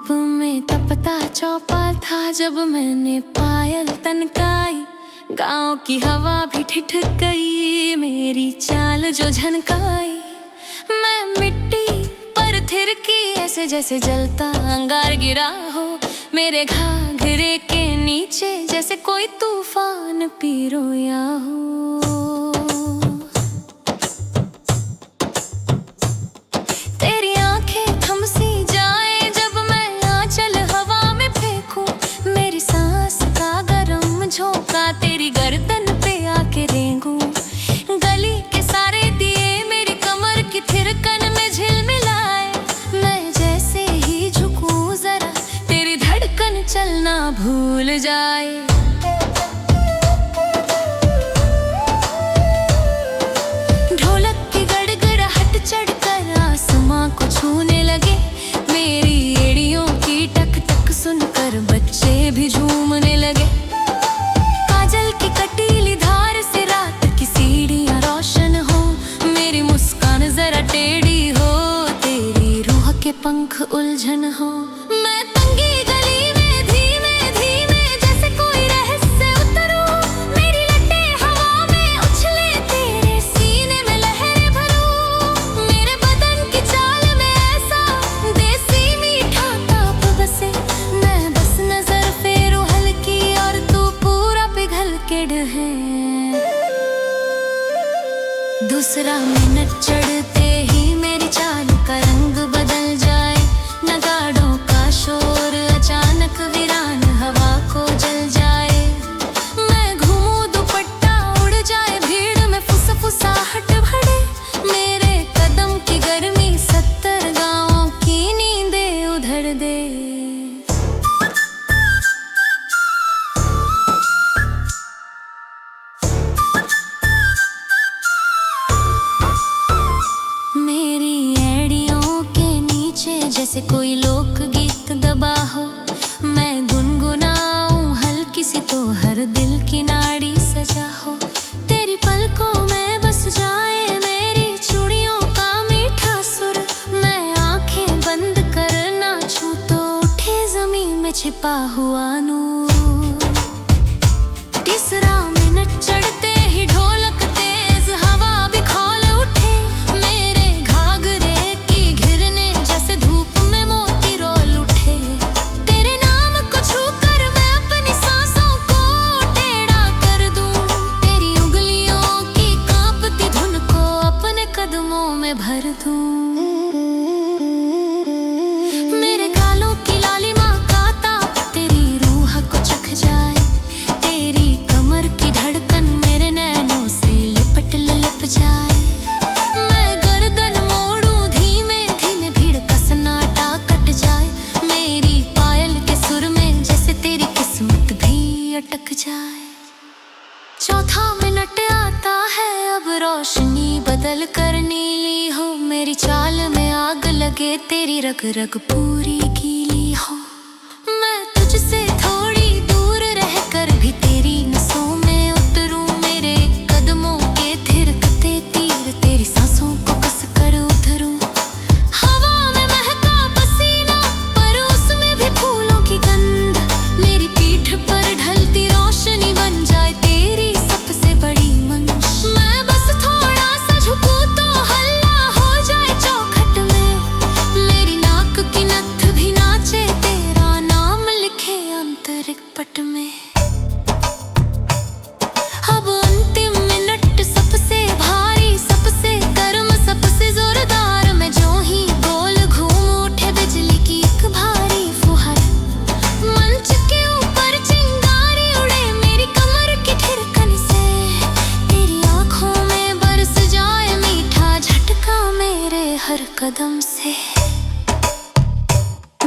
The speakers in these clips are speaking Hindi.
धूप में तपता चौपाल था जब मैंने पायल तनकाई। गांव की हवा भी ठिठक गई, मेरी चाल जो झनकाई। मैं मिट्टी पर थिरकी ऐसे जैसे जलता अंगार गिरा हो। मेरे घाघरे के नीचे जैसे कोई तूफान पी रोया हो। तेरी आंखें थम सी जाए जब मैं आंचल हवा में फेंकूं। मेरी सांस का गरम झोंका तेरी गर्दन पे आके रेंगूं। गली के सारे दिए मेरी कमर की थिरकन में झिलमिलाए। मैं जैसे ही झुकूं जरा तेरी धड़कन चलना भूल जाए। ढोलक की गड़गड़ाहट चढ़कर आसमां को छूने लगे। मेरी एड़ियों की टक टक सुनकर बच्चे भी झूमने लगे। काजल की कटीली धार से रात की सीढ़ियां रोशन हो। मेरी मुस्कान जरा टेढ़ी हो, तेरी रूह के पंख उलझन हो। मैं तंगी गली में धीमे धीमे जैसे कोई रहस्य उतरूं। मेरी लटें हवा में उछले, तेरे सीने में लहरें भरूं। मेरे बदन की चाल में ऐसा देसी मीठा ताप बसे। मैं बस नजर फेरूं हल्की और तू पूरा पिघल के ढहे। दूसरा मिनट चढ़ते ही मेरी चाल का रंग बदल जाए। नगाड़ों का शोर अचानक वीरान हवा को जल जाए। मैं घूमूं दुपट्टा उड़ जाए, भीड़ में फुसफुसाहट भरे। मेरे कदम की गर्मी 70 गांवों की नींदें उधर दे। मेरी एड़ियों के नीचे जैसे कोई लोकगीत दबा हो। मैं गुनगुनाऊं हल्की सी तो हर दिल की नाड़ी सजा हो। तेरी पलकों में बस जाए मेरी चूड़ियों का मीठा सुर। मैं आंखें बंद कर नाचूं तो उठे ज़मीन में छिपा हुआ नूर। तीसरा मिनट चढ़ते ही ढोलक तेज हवा भी खौल उठे। मेरे घाघरे की घिरने जैसे धूप में मोती रोल उठे। तेरे नाम को छूकर मैं अपनी सांसों को टेढ़ा कर दूं। तेरी उंगलियों की कांपती धुन को अपने कदमों में भर दूं। मेरे गालों की लालिमा का ताप तेरी रूह को चख जाए। तेरी कमर की धड़कन मेरे नैनों से लिपट लिप जाए। मैं गर्दन मोड़ूं धीमे धीमे, भीड़ का सन्नाटा कट जाए। मेरी पायल के सुर में जैसे तेरी किस्मत भी अटक जाए। चौथा मिनट आता है, अब रोशनी बदल कर नीली हो। मेरी चाल में आग लगे, तेरी रग रग पूरी गीली हो। मैं तुझसे थोड़ी दूर रहकर भी तेरी नसों में उतरूं। मेरे कदमों के थिरकते तीर तेरी सांसों को कस कर उधरूं। हवा में महका पसीना पर उसमें भी फूलों की गंध। मेरी पीठ पर ढलती रोशनी बन जाए तेरी सबसे बड़ी मंश। मैं बस थोड़ा सा झुकूं तो हल्ला हो जाए चौखट में। मेरी नाक की नथ भी नाचे, तेरा नाम लिखे आंतरिक पट में। अब अंतिम मिनट सबसे भारी, सबसे गर्म, सबसे जोरदार। मैं जो ही गोल घूम उठे बिजली की एक भारी फुहार। मंच के ऊपर चिंगारी उड़े मेरी कमर की ठिरकन से। तेरी आंखों में बरस जाए मीठा झटका मेरे हर कदम से।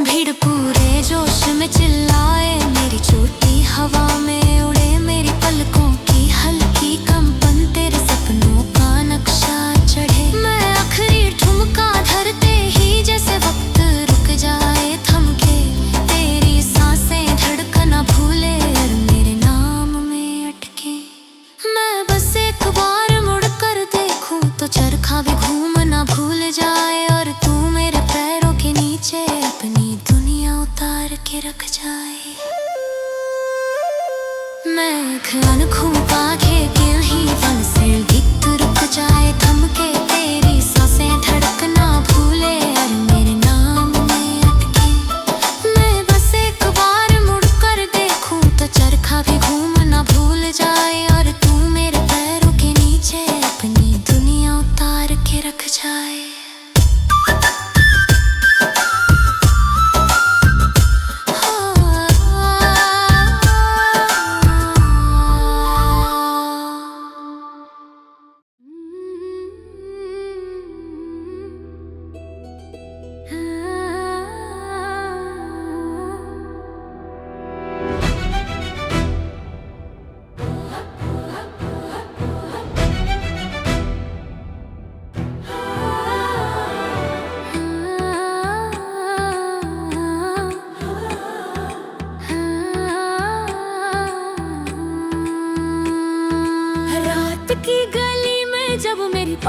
भीड़ पूरे जोश में चिल्लाए, मेरी चोटी हवा में उड़े। मेरी पलकों की हल्की कंपन तेरे सपनों का नक्शा चढ़े। मैं आखिरी ठुमका धरते ही जैसे वक्त रुक जाए थमके। तेरी सांसें धड़कना भूले और मेरे नाम में अटके। मैं बस एक बार मुड़ कर देखूं तो चरखा भी घूमना भूल जाए। और तू मेरे पैरों के नीचे अपनी दुनिया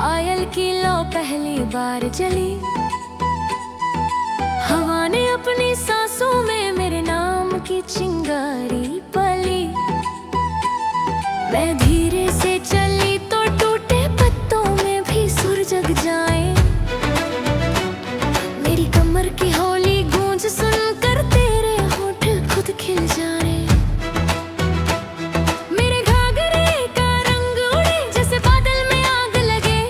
पायल की लो पहली बार जली, हवा ने अपनी सांसों में मेरे नाम की चिंगारी पली। मैं धीरे से चली तो टूटे पत्तों में भी सुर जग जाए। मेरी कमर की हौली गूंज सुनकर तेरे होठ खुद खिल जाए। मेरे घाघरे का रंग उड़े जैसे बादल में आग लगे।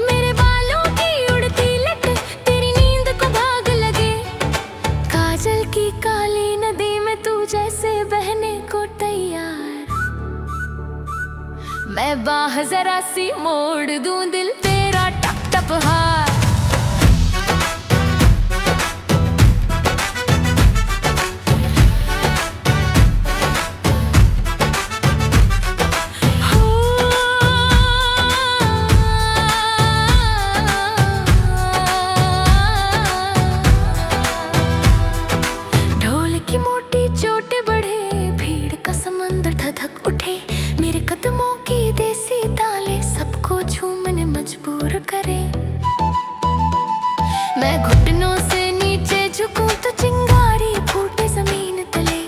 मेरे बालों की उड़ती लट तेरी नींद को भाग लगे। काजल की काली नदी में तू जैसे बहने को तैयार। मैं बाह जरा सी मोड़ दूं दिल तेरा टप टप हार। ढोल की मोटी चोटें बढ़े, भीड़ का समंदर धधक उठे। मेरे कदमों की देसी ताले सबको झूमने मजबूर करे। मैं घुटनों से नीचे झुकूं तो चिंगारी फूटे जमीन तले।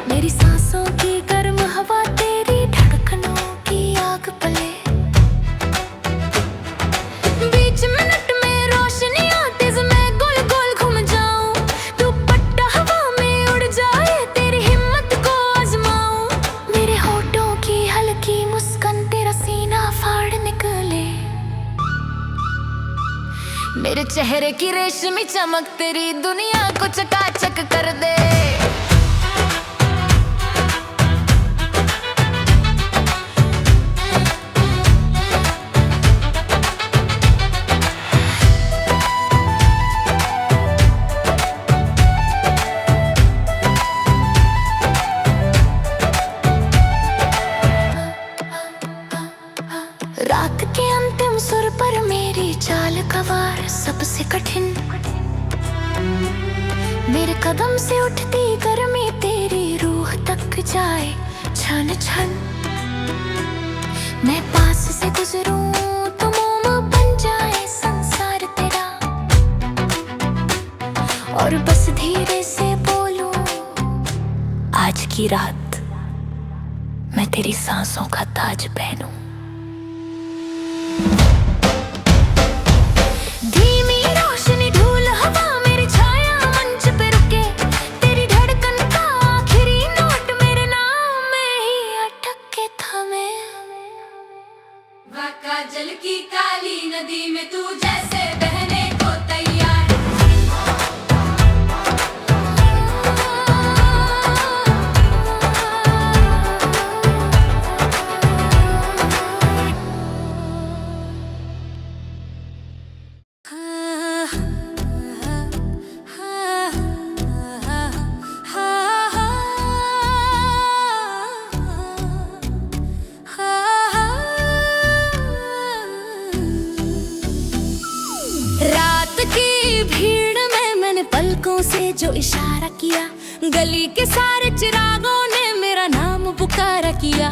मेरी सांसों की गर्म हवा तेरी धड़कनों की आग पले। बीच मिनट में रोशनियां तेज मैं गोल गोल घूम जाऊं। दुपट्टा हवा में उड़ जाए तेरी हिम्मत को आजमाऊं। मेरे होठों की हल्की मुस्कान तेरा सीना फाड़ निकले। मेरे चेहरे की रेशमी चमक तेरी दुनिया को चकाचक कर दे। रात के अंतिम सुर पर मेरी चाल का वार सबसे कठिन। मेरे कदम से उठती गर्मी तेरी रूह तक जाए छन छन। मैं पास से गुजरूं तो मोम बन जाए संसार तेरा। और बस धीरे से बोलूं आज की रात मैं तेरी सांसों का ताज पहनूं। धीमी रोशनी धूल हवा मेरी छाया मंच पे रुके। तेरी धड़कन का आखिरी नोट मेरे नाम में ही अटक के थमे। काजल की काली नदी में तू जैसे बहने को तैयार। पलकों से जो इशारा किया, गली के सारे चिरागों ने मेरा नाम पुकारा किया।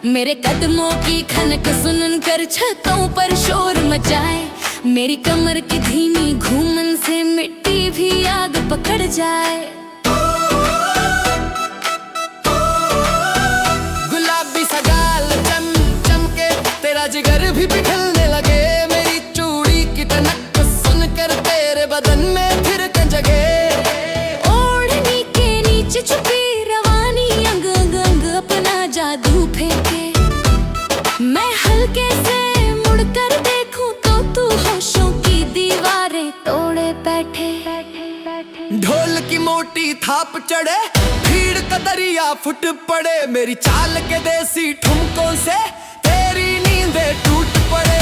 मेरे कदमों की खनक सुनकर छतों पर शोर मचाए। मेरी कमर की धीमी घूमन से मिट्टी भी आग पकड़ जाए। गुलाबी सा गाल चम चम के तेरा जिगर भी पिघलने लगे। मेरी चूड़ी की टनक सुनकर तेरे बदन में फिर जगे। ओढ़नी के नीचे छुपी रवानी अंग अंग अंग अपना जादू फेंके। मैं हल्के से मुड़कर देखूं तो तू होशों की दीवारें तोड़े बैठे। ढोल की मोटी थाप चढ़े, भीड़ का दरिया फुट पड़े। मेरी चाल के देसी ठुमकों से तेरी नींदें टूट पड़े।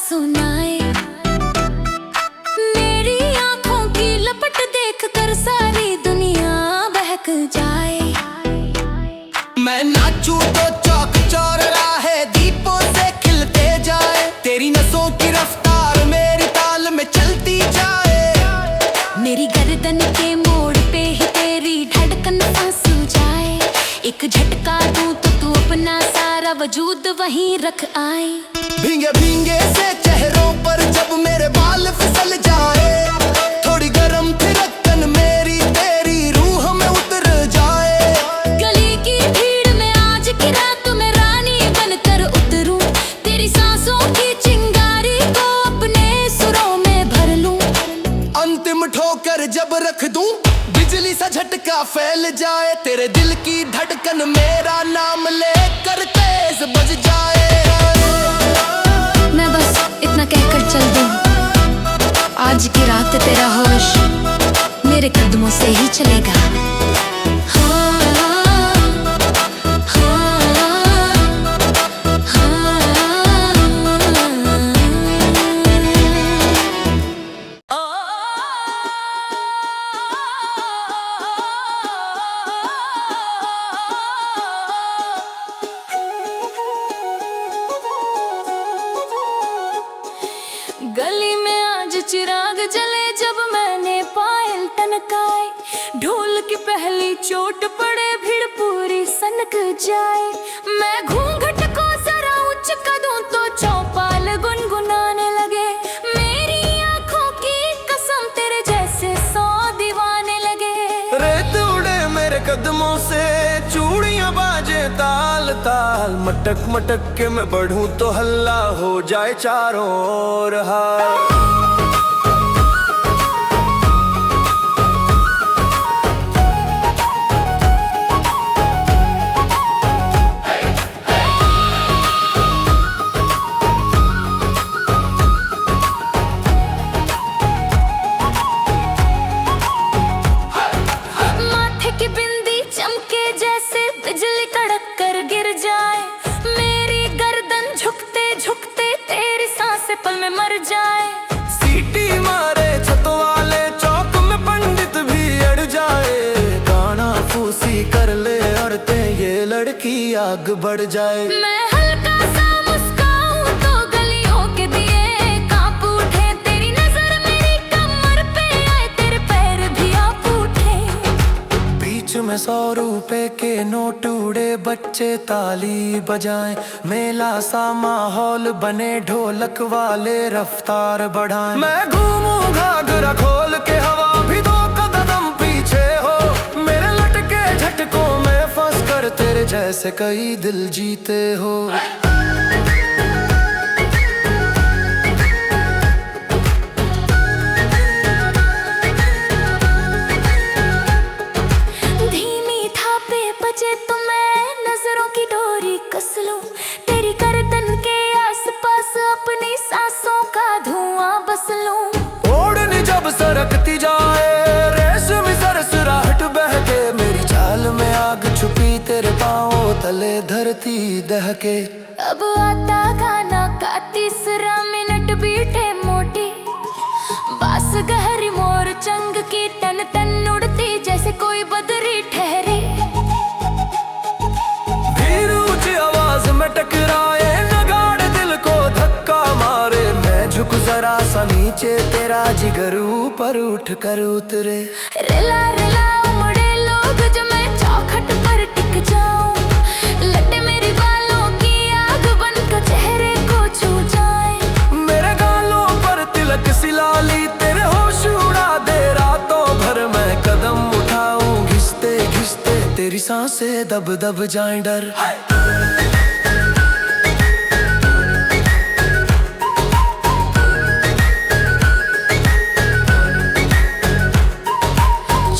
सुनाए मेरी आंखों की लपट देखकर सारी दुनिया बहक जाए। मैं मैं नाचूं तो चौक चौराहे दीपों से खिलते जाए, तेरी नसों की रफ्तार मेरी ताल में चलती जाए। मेरी गर्दन के मोड़ पे ही तेरी धड़कन फंस जाए, एक झटका दूं तो तू अपना सारा वजूद वहीं रख आए। भींगे भींगे से चेहरों पर जब मेरे बाल फिसल जाए, थोड़ी गरम थिरकन मेरी तेरी रूह में उतर जाए। गली की भीड़ में आज की रात में रानी बनकर उतरूं, तेरी सांसों की चिंगारी को अपने सुरों में भर लूं। अंतिम ठोकर जब रख दूं, बिजली सा झटका फैल जाए, तेरे दिल की धड़कन मेरा नाम लेकर तेज बज जाए। मैं बस इतना कहकर चल दूं, आज की रात तेरा होश मेरे कदमों से ही चलेगा। गली में आज चिराग जले जब मैंने पायल टनकाए, ढोल की पहली चोट पड़े भीड़ पूरी सनक जाए। मैं घूंघट को जरा उच्च करूं तो चौपाल गुनगुनाने लगे, मेरी आंखों की कसम तेरे जैसे 100 दीवाने लगे। रेत उड़े मेरे कदमों से, चूड़ियां बाजे ताल ताल, मटक मटक के मैं बढ़ूं तो हल्ला हो जाए चारों ओर। माथे की बिंदी चमके जैसे बिजली कड़क कर गिर जाए, मेरी गर्दन झुकते झुकते तेरी सांसें पल में मर जाए। सीटी मारे छत वाले चौक में पंडित भी अड़ जाए, गाना फूसी कर ले और ते ये लड़की आग बढ़ जाए। मैं हल्का सा मुस्काऊं तो गलियों के दिए कांप उठे, तेरी नजर मेरी कमर पे आए, तेरे पैर भी आप उठे। बीच में 100 रुपए के नोट उड़े, बच्चे ताली बजाएं, मेला सा माहौल बने, ढोलक वाले रफ्तार बढ़ाएं। मैं घूमूं घाघरा खोल के, हवा भी 2 कदम पीछे हो, मेरे लटके झटकों में फंस कर तेरे जैसे कई दिल जीते हो। धीमी थापे बजे तो मैं नजरों की डोरी कस लूं, तेरी गर्दन के आसपास अपनी सांसों का धुआं बस लूं। ओढ़नी जब सरकती जाए, रेशमी सरसराहट बहके, मेरी चाल में आग छुपी, तेरे पाँव तले धरती दहके। अब आता गाना का तीसरा मिनट बीटे मोटी, बास गहरी मोर चंग की टन टन उड़ती जैसे कोई बदरी ठहरी। भीड़ ऊंची आवाज में टकराए, नगाड़े दिल को धक्का मारे, मैं झुक जरा सा नीचे, तेरा जिगर ऊपर उठ कर उतरे। रिला रिला उमड़े लोग जो मैं चौखट पर टिक जाऊं, लटे मेरी बालों की आग बनकर चेहरे को छू जाए। मेरे गालों पर तिलक सी लाली, तेरे होश उड़ा दे रातों भर, मैं कदम उठाऊं घिसते घिसते, तेरी सांसें दब दब जाएं डर।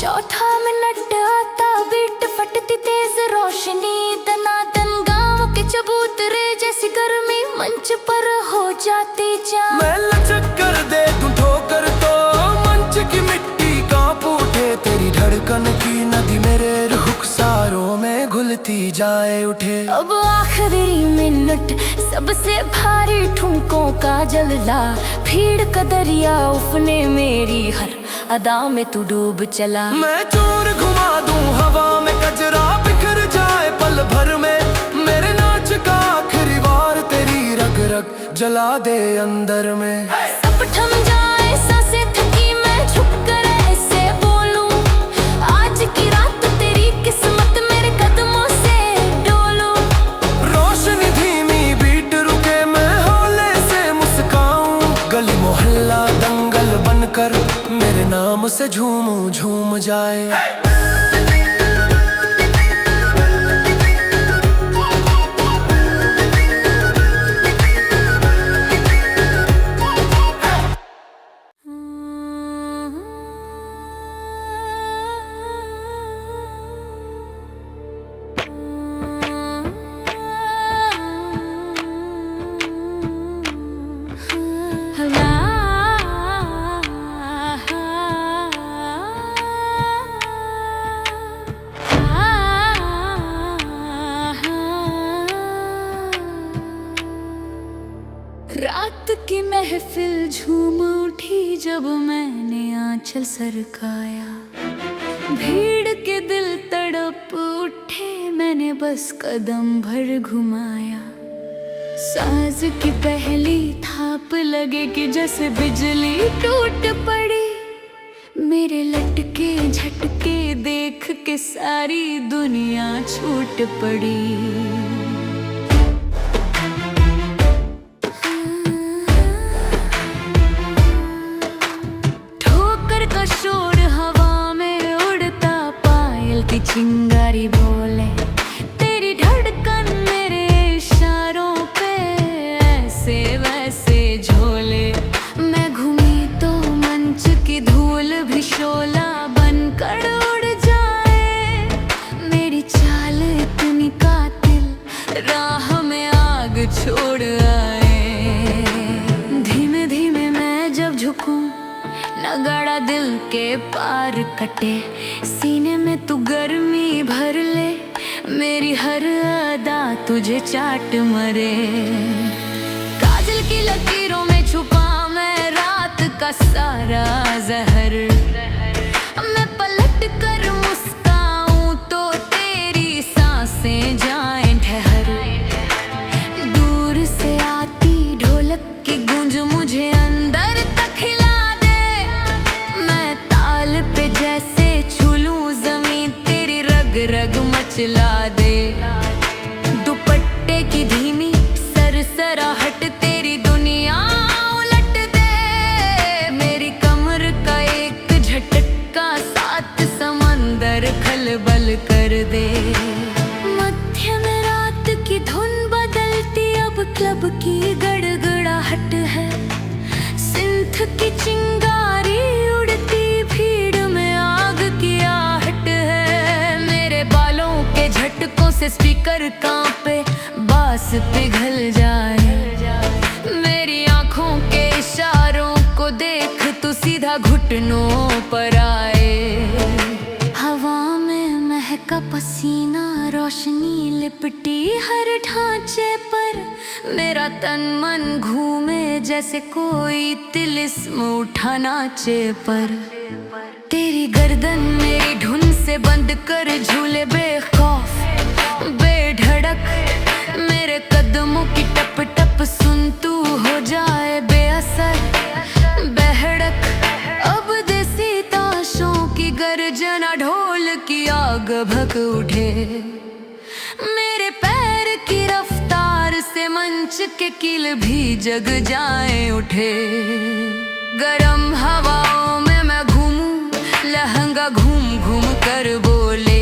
चौथा मिनट आता, बीट फटती तेज रोशनी, दनादन गाँव के चबूतरे जैसी गर्मी मंच पर हो जाती जा। मैं लचक कर दे दूं ठोकर तो मंच की मिट्टी कांप उठे, तेरी धड़कन की नदी मेरे रुखसारों में घुलती जाए उठे। अब आखिरी मिनट सबसे भारी ठुमकों का जलला, भीड़ का दरिया उफने मेरी हर अदा में तू डूब चला। मैं चोर घुमा दूं हवा में, कजरा बिखर जाए पल भर जला दे अंदर में। सब थम जाए सांसें थकी मैं झुक कर ऐसे बोलूं, आज की रात तेरी किस्मत मेरे कदमों से डोलूं। रोशनी धीमी बीट रुके मैं हौले से मुस्काऊं, गली मोहल्ला दंगल बनकर मेरे नाम से झूम झूम जाए। रात की महफिल झूम उठी जब मैंने आंचल सरकाया, भीड़ के दिल तड़प उठे मैंने बस कदम भर घुमाया। सांस की पहली थाप लगे कि जैसे बिजली टूट पड़ी, मेरे लटके झटके देख के सारी दुनिया छूट पड़ी। शोर हवा में उड़ता पायल की चिंगारी बोले, तेरी धड़कन मेरे इशारों पे ऐसे वैसे झोले। मैं घूमी तो मंच की धूल भी शोला बनकर उड़ जाए, मेरी चाल इतनी कातिल राह में आग छोड़ आए। धीमे धीमे मैं जब झुकूं नगाड़ा दिल के पार कटे, सीने में तू गर्मी भर ले, मेरी हर अदा तुझे चाट मरे। काजल की लकीरों में छुपा मैं रात का सारा जहर, मैं पलट कर मुस्काऊं तो तेरी सांसें जाएं ठहर। दूर से आती ढोलक की गूंज मुझे अंदर तक हिला दे, मैं ताल पे जैसे छूलूं जमीन तेरी रग रग मचला दे। दुपट्टे की धीमी सरसराहट तेरी दुनिया उलट दे, मेरी कमर का एक झटका सात समंदर खलबल कर दे। मध्य में रात की धुन बदलती अब क्लब की गड़गड़ाहट है, सिंथ की चिंगारी उड़ती भीड़ में आग की आहट है। मेरे बालों के झटकों से स्पीकर कांपे बास पिघल जाए, मेरी आंखों के इशारों को देख तू सीधा घुटनों पर आए। हवा में महका पसीना रोशनी लिपटी हर ढांचे पर, मेरा तन मन घूमे जैसे कोई तिलिस्म उठा नाचे पर। तेरी गर्दन मेरी धुन से बंद कर झूले बेखौफ बेधड़क, मेरे कदमों की टप टप सुन तू हो जाए बेअसर बेहड़क। अब देसी ताशों की गर्जना ढोल की आग भक उठे, मेरे पैर की रफ्तार से मंच के कील भी जग जाए उठे। गरम हवाओं में मैं घूमूं लहंगा घूम घूम कर बोले,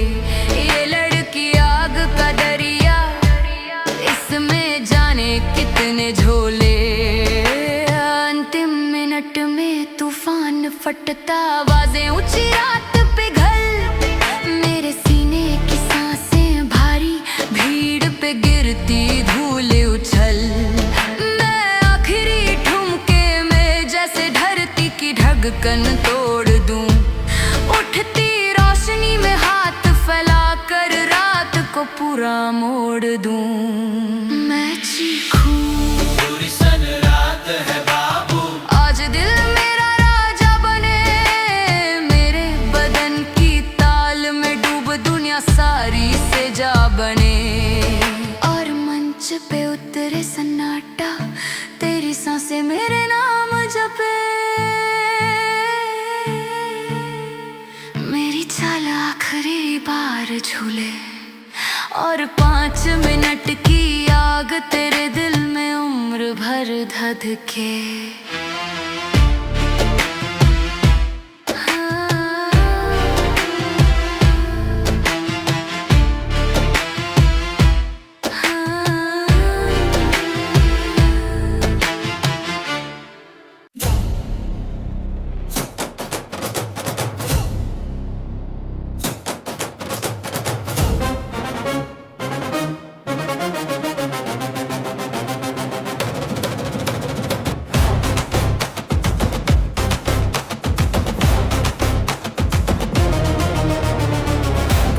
ये लड़की आग का दरिया इसमें जाने कितने झोले। अंतिम मिनट में तूफान फटता आवाजें ऊंची रात पिघल, मेरे सीने की सांसें भारी भीड़ पे गिरती धूल उछल। मैं आखिरी ठुमके में जैसे धरती की ढकन तोड़ दूं, उठती रोशनी में हाथ फैला कर रात को पूरा मोड़ दूं। मैं चीखूं पूरी सन रात है बाबू, आज दिल मेरा राजा बने, मेरे बदन की ताल में डूब दुनिया सारी से जा बने। और मंच पे उतरे सन्नाटा, तेरी झूले और 5 मिनट की आग तेरे दिल में उम्र भर धधके।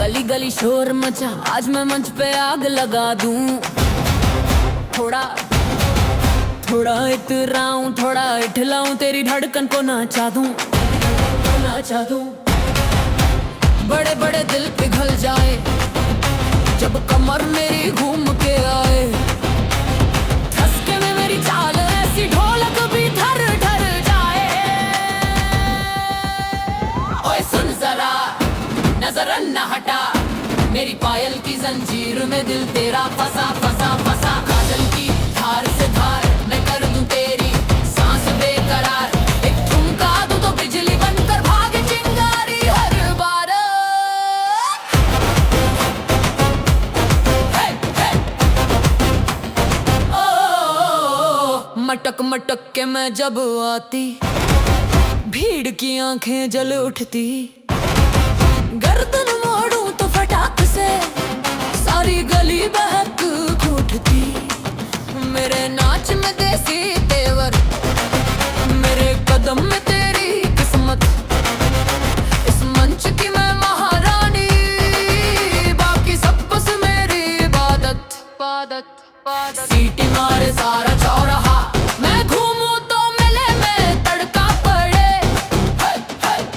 गली गली शोर मचा, आज मैं मंच पे आग लगा दूं। थोड़ा थोड़ा इतराऊं, थोड़ा इठलाऊं, तेरी धड़कन को नाचा दूं, नाचा दूं। बड़े बड़े दिल पिघल जाए जब कमर मेरी घूम के आए। धसके में मेरी चाल ऐसी ढोलक भी धर धर जाए। ओए सुन जरा, नजर न हटा, मेरी पायल की जंजीर में दिल तेरा फंसा फंसा फंसा। काजल की धार से धार मैं कर दूं तेरी सांस बेकरार। एक ठुमका दूं तो बिजली बनकर भागे चिंगारी हर बार। हे, हे। ओ, मटक मटक के मैं जब आती, भीड़ की आंखें जल उठती। गर्दन मोड़ूं तो फटाक से सारी गली बहक उठती। मेरे नाच में देसी तेवर, मेरे कदम में तेरी किस्मत। इस मंच की मैं महारानी, बाकी सब बस मेरी इबादत। सीटी मारे सारा चौराहा, मैं घूमूं तो मिले में तड़का पड़े।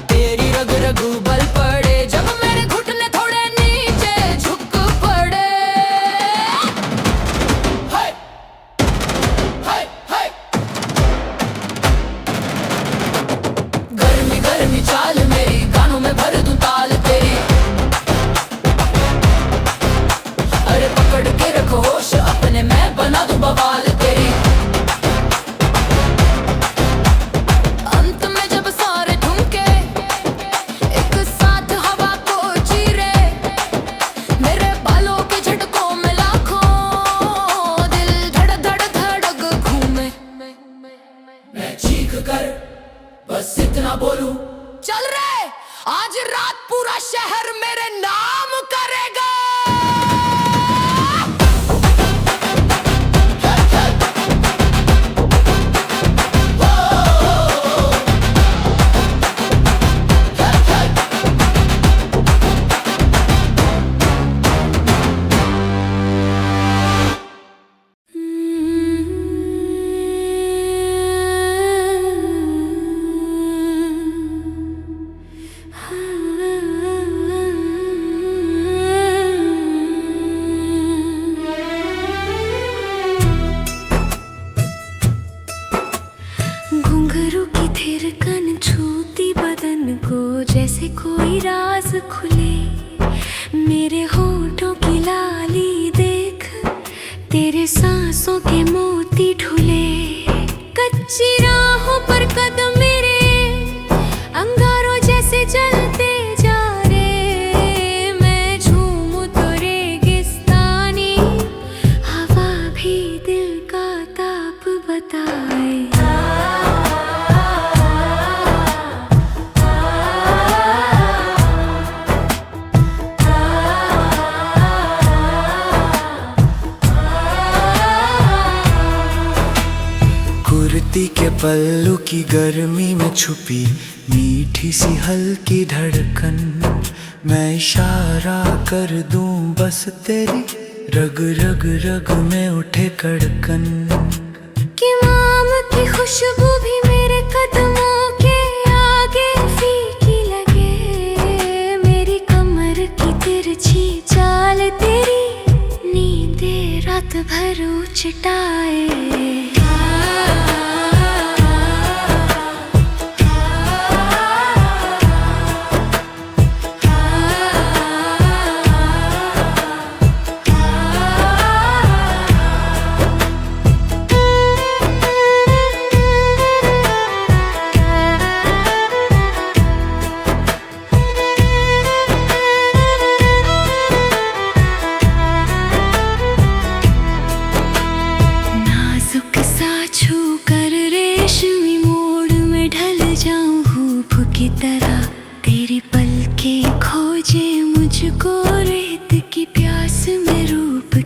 तेरी रग रग उबल पड़े जब मेरे घुटने थोड़े नीचे झुक पड़े। हाय हाय हाय। गर्मी गर्मी चाल मेरी, गानों में भर दूं ताल तेरी। अरे पकड़ के रखो होश अपने, मैं बना दूं बवाल तेरी। अंत में जब सारे ठुमके एक साथ हवा को चीरे, मेरे बालों के झटकों में लाखों दिल धड़ धड़ धड़क घूमे। मैं चीख कर बस इतना बोलूं, चल रे आज रात पूरा शहर मेरे नाम करेगा। घुंघरू की थिरकन छूती बदन को, जैसे कोई राज खुले। मेरे होठों की लाली देख, तेरे सांसों के मोती ढुले। कच्ची राहों पर कदम मेरे अंगारों जैसे जलते जा रे। मैं झूमूं तो रेगिस्तानी, हवा भी दिल का ताप बताए। कुर्ती के पल्लू की गर्मी में छुपी मीठी सी हल्की धड़कन। मैं इशारा कर दूं बस तेरी रग रग रग में उठे कड़कन। कि माम की खुशबू भी मेरे कदमों के आगे फीकी लगे। मेरी कमर की तिरछी चाल तेरी नींदे रात भर उचटाए।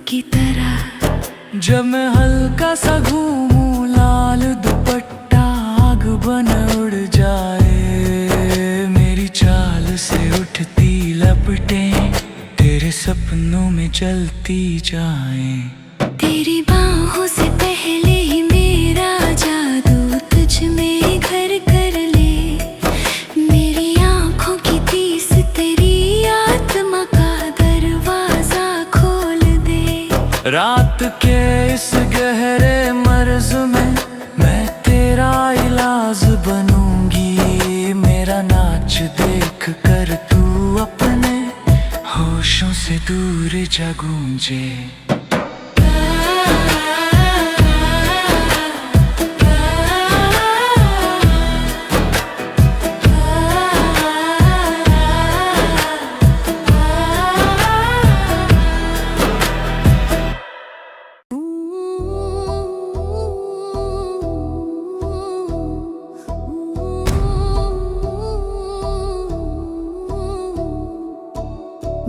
की तरह। जब मैं हल्का सा घूमूं लाल दुपट्टा आग बन उड़ जाए, मेरी चाल से उठती लपटें तेरे सपनों में जलती जाएं। तेरी बाहों से पहले ही मेरा जादू तुझ में घर कर ले, मेरी आंखों की तीस तेरी आत्मा का दरवाजा खोल दे। रात के इस गहरे मर्ज में मैं तेरा इलाज बनूंगी, मेरा नाच देख कर तू अपने होशों से दूर जा गूंजे।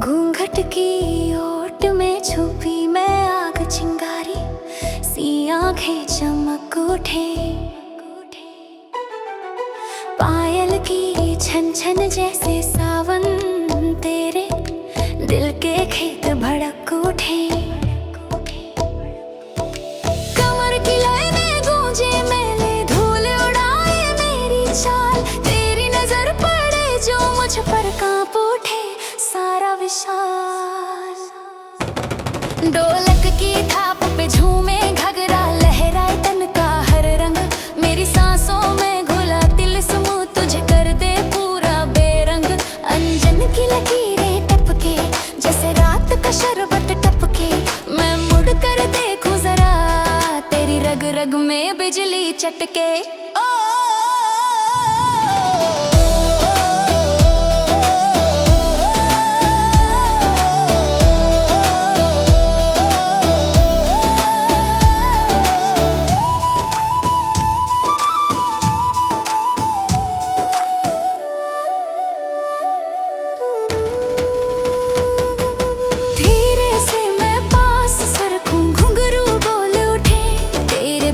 घूंघट की ओट में छुपी मैं आग चिंगारी सी आंखें चमक उठे, पायल की छन छन जैसे सावन तेरे दिल के खेत भड़क उठे। कमर की लय में गूंजे मैंने धूल उड़ाए मेरी चाल, तेरी नजर पड़े जो मुझ पर कांप उठे सारा विशाल। ढोलक की थाप पे झूमे घगरा लहराए तन का हर रंग, मेरी सांसों में घुला तिलिस्म तुझे कर दे पूरा बेरंग। अंजन की लकीरें टपके जैसे रात का शरबत टपके, मैं मुड़ कर देखूं जरा तेरी रग रग में बिजली चटके।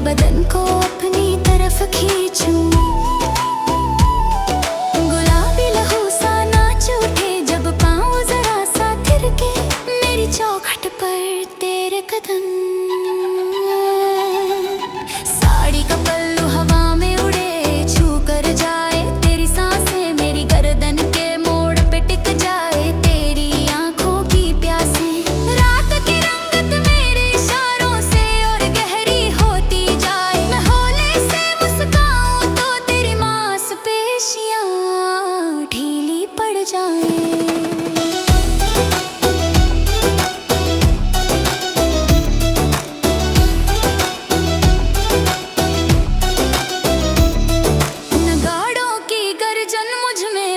बदन को अपनी तरफ खींचूं, गुलाबी लहू सा नाच उठे जब पाँव जरा सा थिरके, मेरी चौखट पर तेरे कदम। साड़ी का पल्लू हवा में उड़े छू कर जाए तेरी सांसें, मेरी गर्दन के मोड़ पे टिक जाए तेरी आंखों की प्यासें। रात की रंगत मेरे इशारों से और गहरी होती जाए, मैं होले से मुस्काऊं तो तेरी मांसपेशियां ढीली पड़ जाए।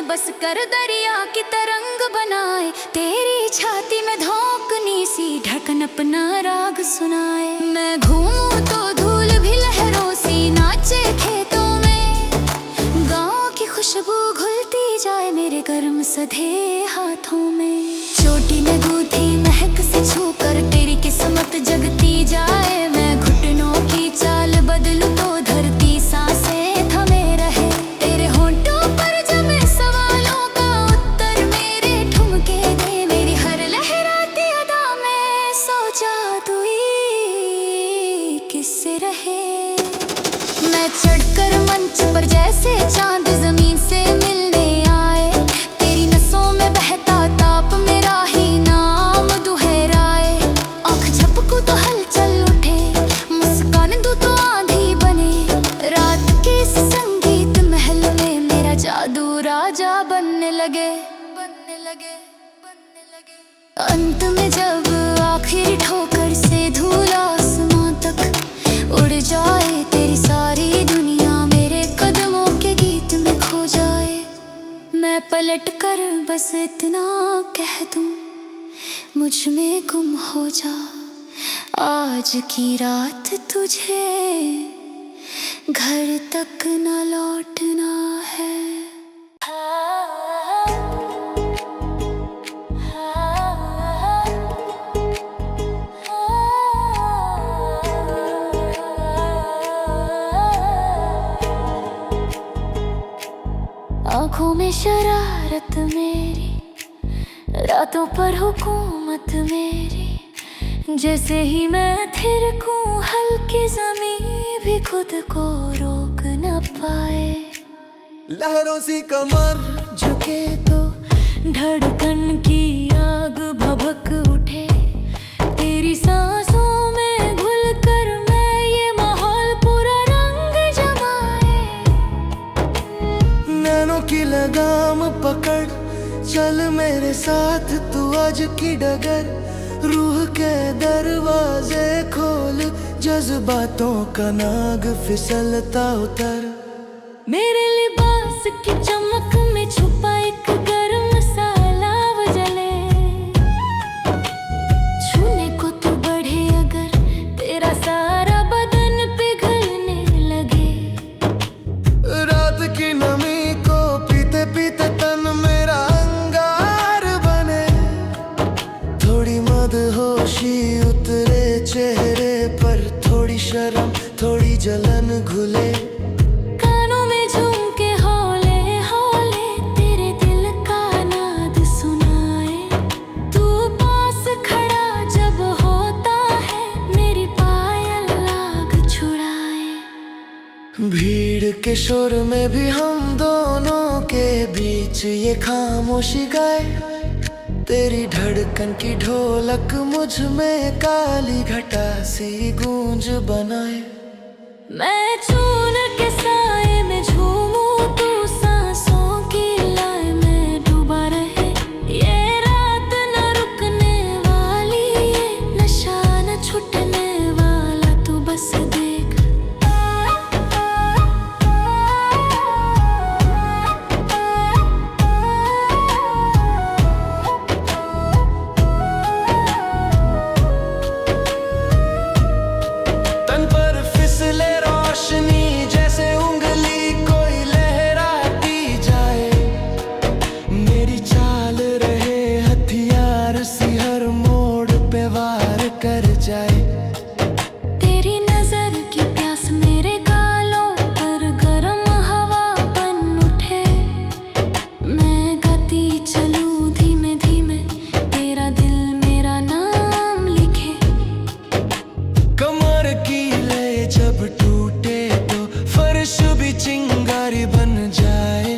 बस कर दरिया की तरंग बनाए, तेरी छाती में धोकनी सी ढकन अपना राग सुनाए। मैं घूमूं तो धूल भी लहरों सी नाचे खेतों में, गाँव की खुशबू घुलती जाए मेरे गर्म सधे हाथों में। चोटी में गूंथी महक से छूकर तेरी किस्मत जगती जाए, मैं घुटनों की चाल बदलूं तो धरती सांसें थमे रहे, तेरे होंठों पर जमे सवालों का उत्तर मेरे ठुमके दे, मेरी हर लहराती अदा में सो जादुई किस्से रहे। मैं चढ़कर मंच पर जैसे चांद जमीन से मिलने आए, तेरी नसों में बहता ताप मेरा ही नाम दुहराए। आँख झपकूं तो हलचल उठे, मुस्कान दूं तो आंधी बने, रात के इस संगीत महल में मेरा जादू राजा बनने लगे। अंत में जब आखिरी ठोकर से धूल आसमां तक उड़ जाए, तेरी सारी दुनिया मेरे कदमों के गीत में खो जाए, मैं पलट कर बस इतना कह दूं मुझ में गुम हो जा, आज की रात तुझे घर तक न लौटना है। आंखों में शरारत मेरी, रातों पर हुकूमत मेरी। जैसे ही मैं थिरकूं हल्की ज़मीं भी खुद को रोक न पाए। लहरों सी कमर झुके तो धड़कन की आग भभक उठे। तेरी सांसों में घुलकर मैं ये माहौल पूरा रंग जमाए। नैनों की लगाम पकड़ चल मेरे साथ तू आज की डगर। रूह के दरवाजे खोल, जज्बातों का नाग फिसलता उतर। मेरे लिबास की चमक में छुपा एक गर्म सा लाव जले। छूने को तू बढ़े अगर तेरा सारा बदन पिघलने लगे। रात की नमी को पीते पीते तन मेरा अंगार बने। थोड़ी मदहोशी उतरे चेहरे पर, थोड़ी शर्म थोड़ी जलन घुले। कानों में झूम के हौले हौले तेरे दिल का नाद सुनाए। तू पास खड़ा जब होता है मेरी पायल लाग छुड़ाए। भीड़ के शोर में भी हम दोनों के बीच ये खामोशी गाए। तेरी धड़कन की ढोलक मुझ में काली घटा सी गूंज बनाए। मैं चून के साए में झूमूं, तू सांसों की लय में डूबा रहे। ये रात न रुकने वाली, ये नशा न छूटने वाला, तू बस देख। तन पर फिसले रोशनी जैसे उंगली कोई लहराती जाए। मेरी चाल रहे हथियार सी हर मोड़ पे वार कर जाए। तेरी नजर की प्यास मेरे गालों पर गरम हवा बन उठे। मैं गाती चलूं धीमे धीमे, तेरा दिल मेरा नाम लिखे। कमर की लय जब टूटे तो फर्श भी चिंगारी बन जाए।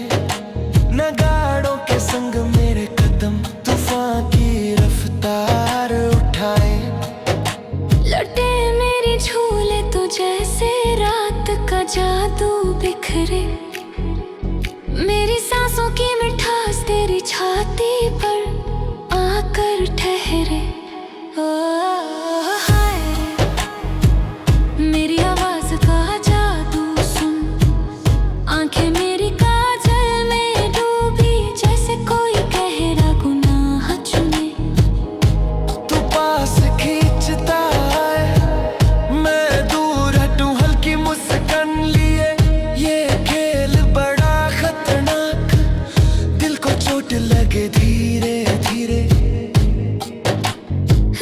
नगाड़ों के संग मेरे कदम तूफान की रफ्तार उठाए। लटे मेरी झूले तो जैसे रात का जादू बिखरे। मेरी सांसों की मिठास तेरी छाती पर आकर ठहरे। हाय रे, मेरी आवाज का जादू सुन। आंखें मेरी काजल में डूबी, जैसे कोई गहरा गुनाह चुने। तू पास खींचता है, मैं दूर हटूं हल्की मुस्कान लिए। ये खेल बड़ा खतरनाक, दिल को चोट लगे धीरे धीरे।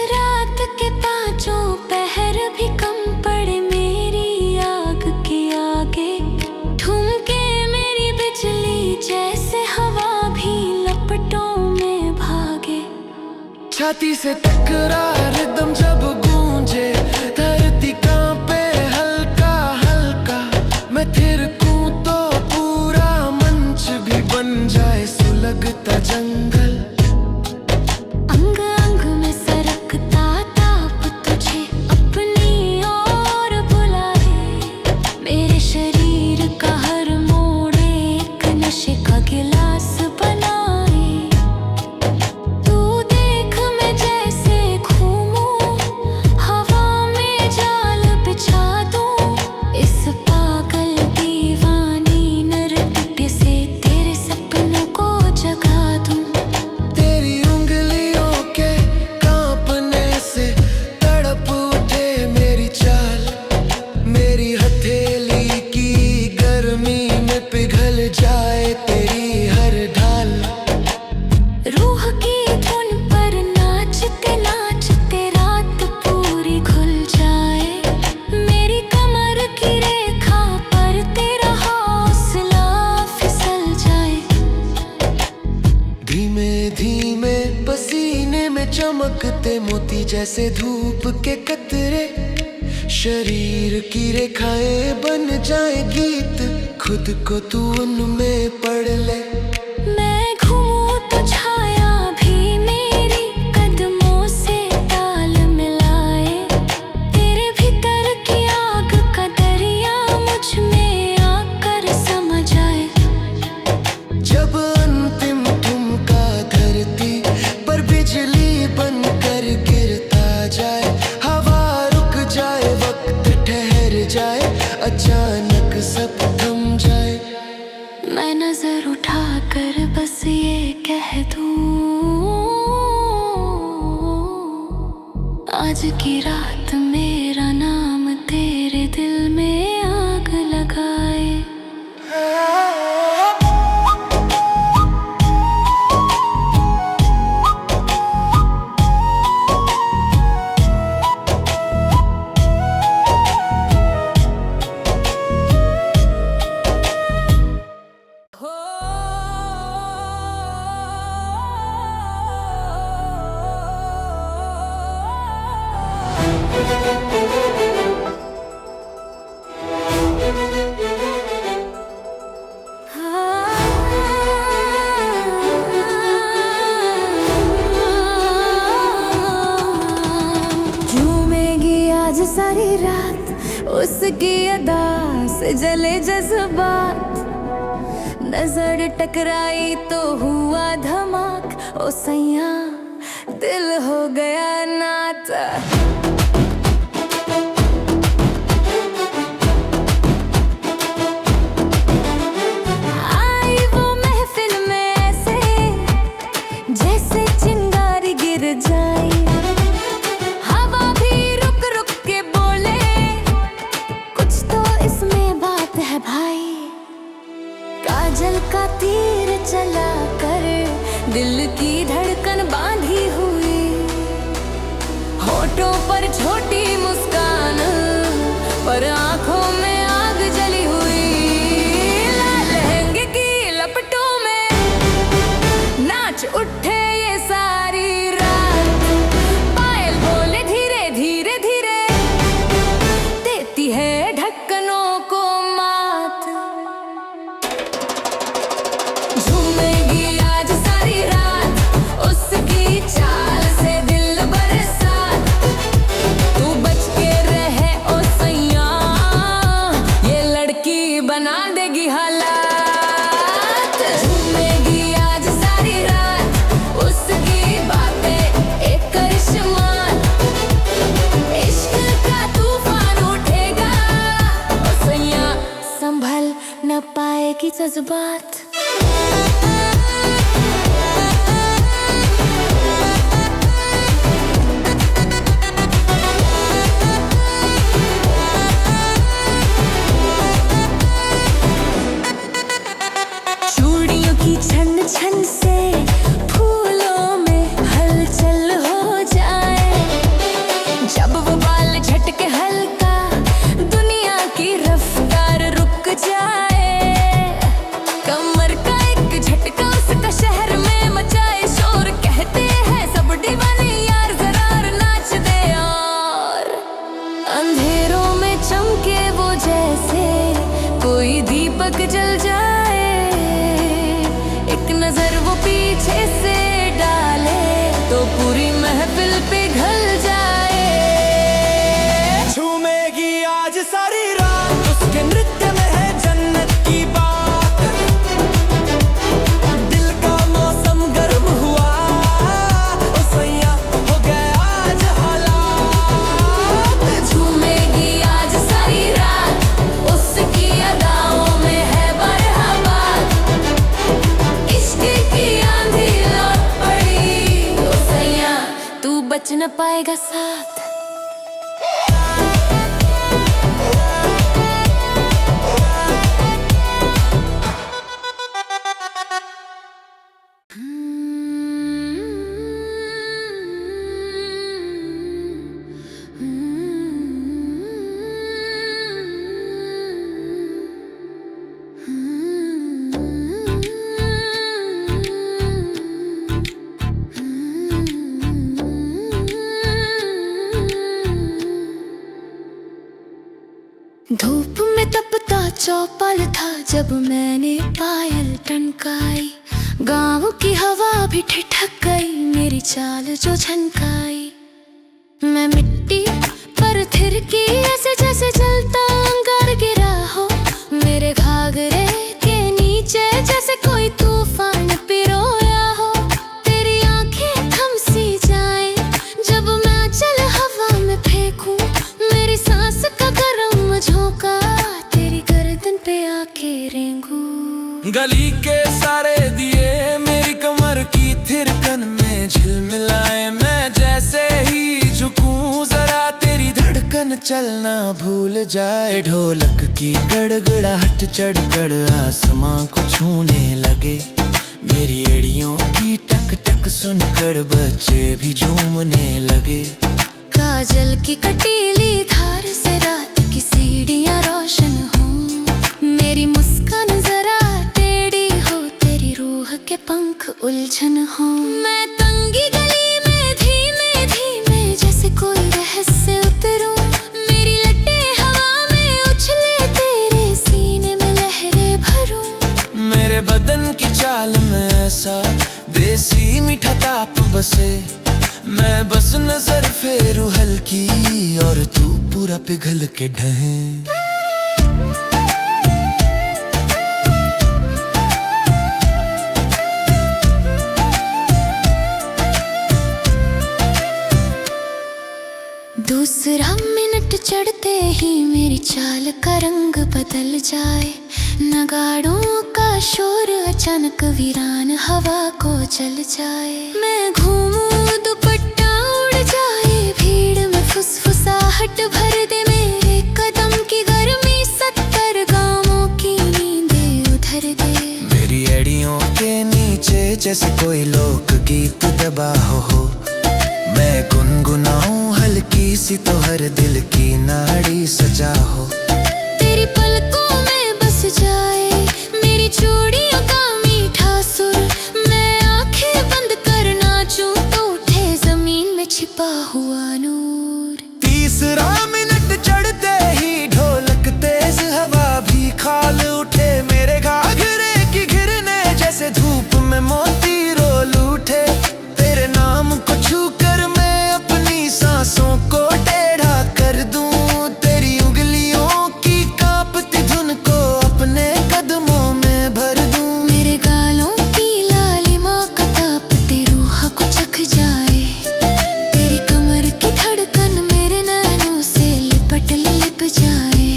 रात के पांचों पहर भी कम पड़े मेरी आग के आगे। ठुमके मेरी बिजली जैसे हवा भी लपटों में भागे। छाती से टकरा रिदम जब गूंजे, धरती कांपे हल्का हल्का। मैं थिरकूं तो पूरा मंच भी बन जाए सुलगता जंगल। अंग अंग में सरकता ताप तुझे अपनी ओर बुलाए। मेरे शरीर का हर मोड़ एक नशे का गिलास बनाए। तू देख मैं जैसे घूमूं जैसे धूप के कतरे, शरीर की रेखाएं बन जाए गीत, खुद को तू उनमें पढ़ ले। मैं घूमूं तो छाया भी मेरी कदमों से ताल मिलाए, तेरे भीतर की आग का दरिया मुझ में आकर समझ आए। जब अंतिम ठुमका धरती पर बिजली बनकर गिरता जाए, हवा रुक जाए, वक्त ठहर जाए, अचानक सब थम जाए। मैं नजर उठाकर बस ये कह दूं, आज की रात मेरा नाम तेरे दिल में आग लगाए। झूमेगी आज सारी रात उसकी अदा से जले जज्बात, नजर टकराई तो हुआ धमाक, ओ सैया दिल हो गया नाता। आई वो महफिल में ऐसे जैसे चिंगारी गिर जाए, हवा भी रुक रुक के बोले कुछ तो इसमें बात है भाई। काजल का तीर चला कर दिल की धड़कन बांधी हुई, होठों पर छोटी मुस्कान पर आंखों में आग जली हुई। लाल लहंगे की लपटों में नाच उठे ये सारी रात, पायल बोले धीरे धीरे धीरे, देती है ढक्कनों को मात। झूमेगी आज सारी रात उसकी चाल से दिल बरसात, तू बच के रहे ओ सैया, ये लड़की बना देगी हालात। झूमेगी आज सारी रात उसकी बातें एक करिश्मा, इश्क का तूफान उठेगा ओ सैया, संभल न पाएगी जज्बात। चूड़ियों की छन छन से फूलों में हलचल हो जाए, जब वो बाल झटके हल्का दुनिया की रफ्तार रुक जाए। कमर का एक झटका उसका शहर में मचाए शोर, कहते हैं सब दीवाने यार जरा नाच दे और। अंधेरों में चमके वो जैसे कोई दीपक जल जाए, एक नजर वो पीछे से डाले तो पूरी महफिल पिघल जाए। झूमेगी आज सारी रात उसके नृत्य में है जन्नत की बात, दिल का मौसम गर्म हुआ, ओ सैया हो गया आज हालात। झूमेगी आज सारी रात उसकी अदाओं में है बरहमात, धूप में तपता चौपाल था जब मैंने पायल टनकाई। गाँव की हवा भी ठिठक गई, मेरी चाल जो झनकाई। मैं मिट्टी पर थिरकी ऐसे जैसे जलता अंगार गिरा हो। मेरे घाघरे के नीचे जैसे कोई तूफान पिरोया हो। तेरी आंखें थम सी जाए जब मैं चल हवा में फेंकूं। मेरी सांस का गरम झोंका तेरी गर्दन पे आके रेंगू। गली के सारे दिए मेरी कमर की थिरकन में झिलमिलाए। मैं जैसे ही झुकूं जरा तेरी धड़कन चलना भूल जाए। ढोलक की गड़गड़ाहट चढ़कर आसमां को छूने लगे। मेरी एड़ियों की टक टक सुनकर बच्चे भी झूमने लगे। काजल की कटीली धार से रात की सीढ़ियां रोशन हो। मेरी मुस्कान जरा टेढ़ी हो, तेरी रूह के पंख उलझन हो। मैं तंगी गली में धीमे धीमे जैसे कोई रहस्य उतरूं। मेरी लटें हवा में उछले, तेरे सीने में लहरें भरूं। मेरे बदन की चाल में ऐसा देसी मीठा ताप बसे। मैं बस नजर फेरूं हल्की और तू पूरा पिघल के ढहे। दूसरा मिनट चढ़ते ही मेरी चाल का रंग बदल जाए। नगाड़ों का शोर अचानक वीरान हवा को चल जाए। मैं घूमूं दुपट्टा उड़ जाए, भीड़ में फुसफुसाहट भर दे। मेरे कदम की गर्मी 70 गांवों की नींदें उधर दे। मेरी एड़ियों के नीचे जैसे कोई लोकगीत दबा हो। मैं गुनगुनाऊं हल्की सी तो हर दिल की नाड़ी सजा हो। तेरी पलकों में बस जाए मेरी चूड़ियों का मीठा सुर। मैं आंखें बंद कर नाचूं तो उठे जमीन में छिपा हुआ नूर। तीसरा मिनट चढ़ते ही ढोलक तेज हवा भी खाल उठे। मेरे घाघरे की घिरने जैसे धूप में मोती रोल उठे। तेरे नाम को छूकर मैं अपनी सांसों को टेढ़ा कर दूं। तेरी उंगलियों की कांपती धुन को अपने कदमों में भर दूं। मेरे गालों की लालिमा का ताप तेरी रूह को चख जाए। तेरी कमर की धड़कन मेरे नैनों से लिप जाए।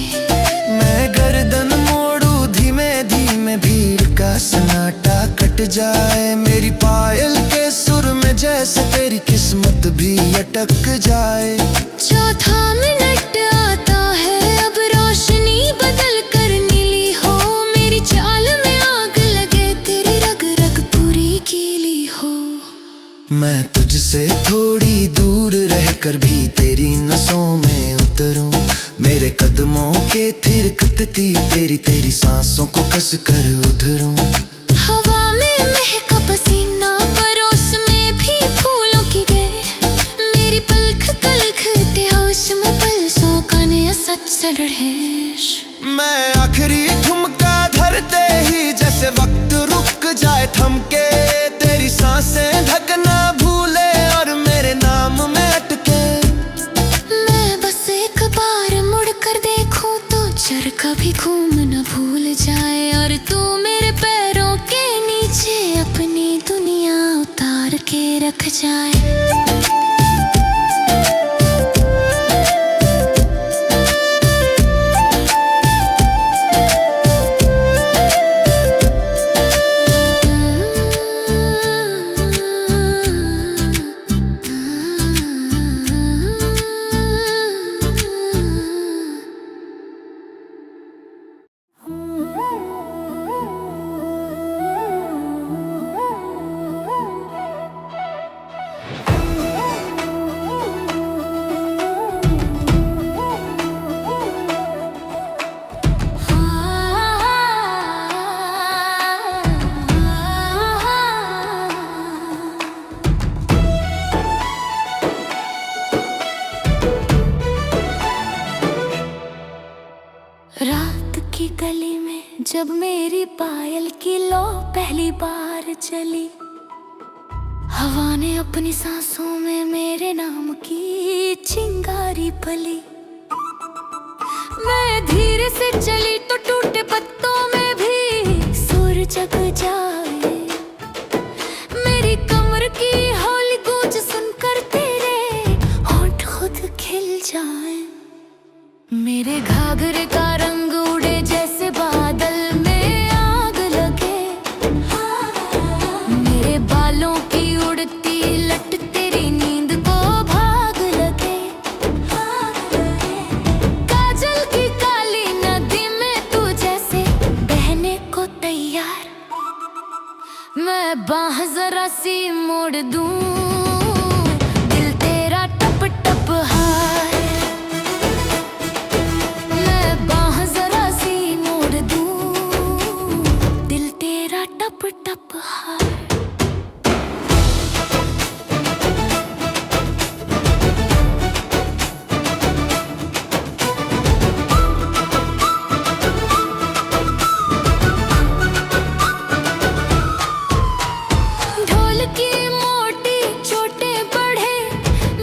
मैं गर्दन मोड़ू धीमे धीमे, भीड़ का सन्नाटा कट जाए। मेरी पायल के सुर में जैसे तेरी किस्मत भी अटक जाए। चौथा मिनट आता है, अब रोशनी बदल कर नीली हो। मेरी चाल में आग लगे, तेरी रग रग पूरी गीली हो। मैं तुझसे थोड़ी दूर रहकर भी तेरी नसों में उतरूं। मेरे कदमों के थिरकती तेरी सांसों को कस कर उधरूं। हवा में महका पसीना, परोस में भी फूलों की गे। मेरी पलक तलखते होश में पल्सों का नया सच सड़हेश। मैं आखिरी ठुमका धरते ही जैसे वक्त रुक जाए थमके। तेरी सांसें ढकना भूले और मेरे नाम में अटके। मैं बस एक बार मुड़ कर देखूं तो चरखा भी घूम न भूल जाए। और तू मेरे पैरों के नीचे अपनी दुनिया उतार के रख जाए। जब मेरी पायल की लो पहली बार चली, हवा ने अपनी सांसों में मेरे नाम की चिंगारी पली। मैं धीरे से चली तो टूटे पत्तों में भी सुर जग जाए। मेरी कमर की हौली गूंज सुनकर तेरे होंठ खुद खिल जाए। मेरे घाघरे का रंग उड़े जैसे बादल में आग लगे। मेरे बालों की उड़ती लट तेरी नींद को भाग लगे। काजल की काली नदी में तू जैसे बहने को तैयार। मैं बाह जरा सी मोड़ दूं, दिल तेरा टप टप हाय। मैं बाह जरा सी मोड़ दूं, दिल तेरा टप टप हाय। ढोल की मोटी चोटें बढ़े,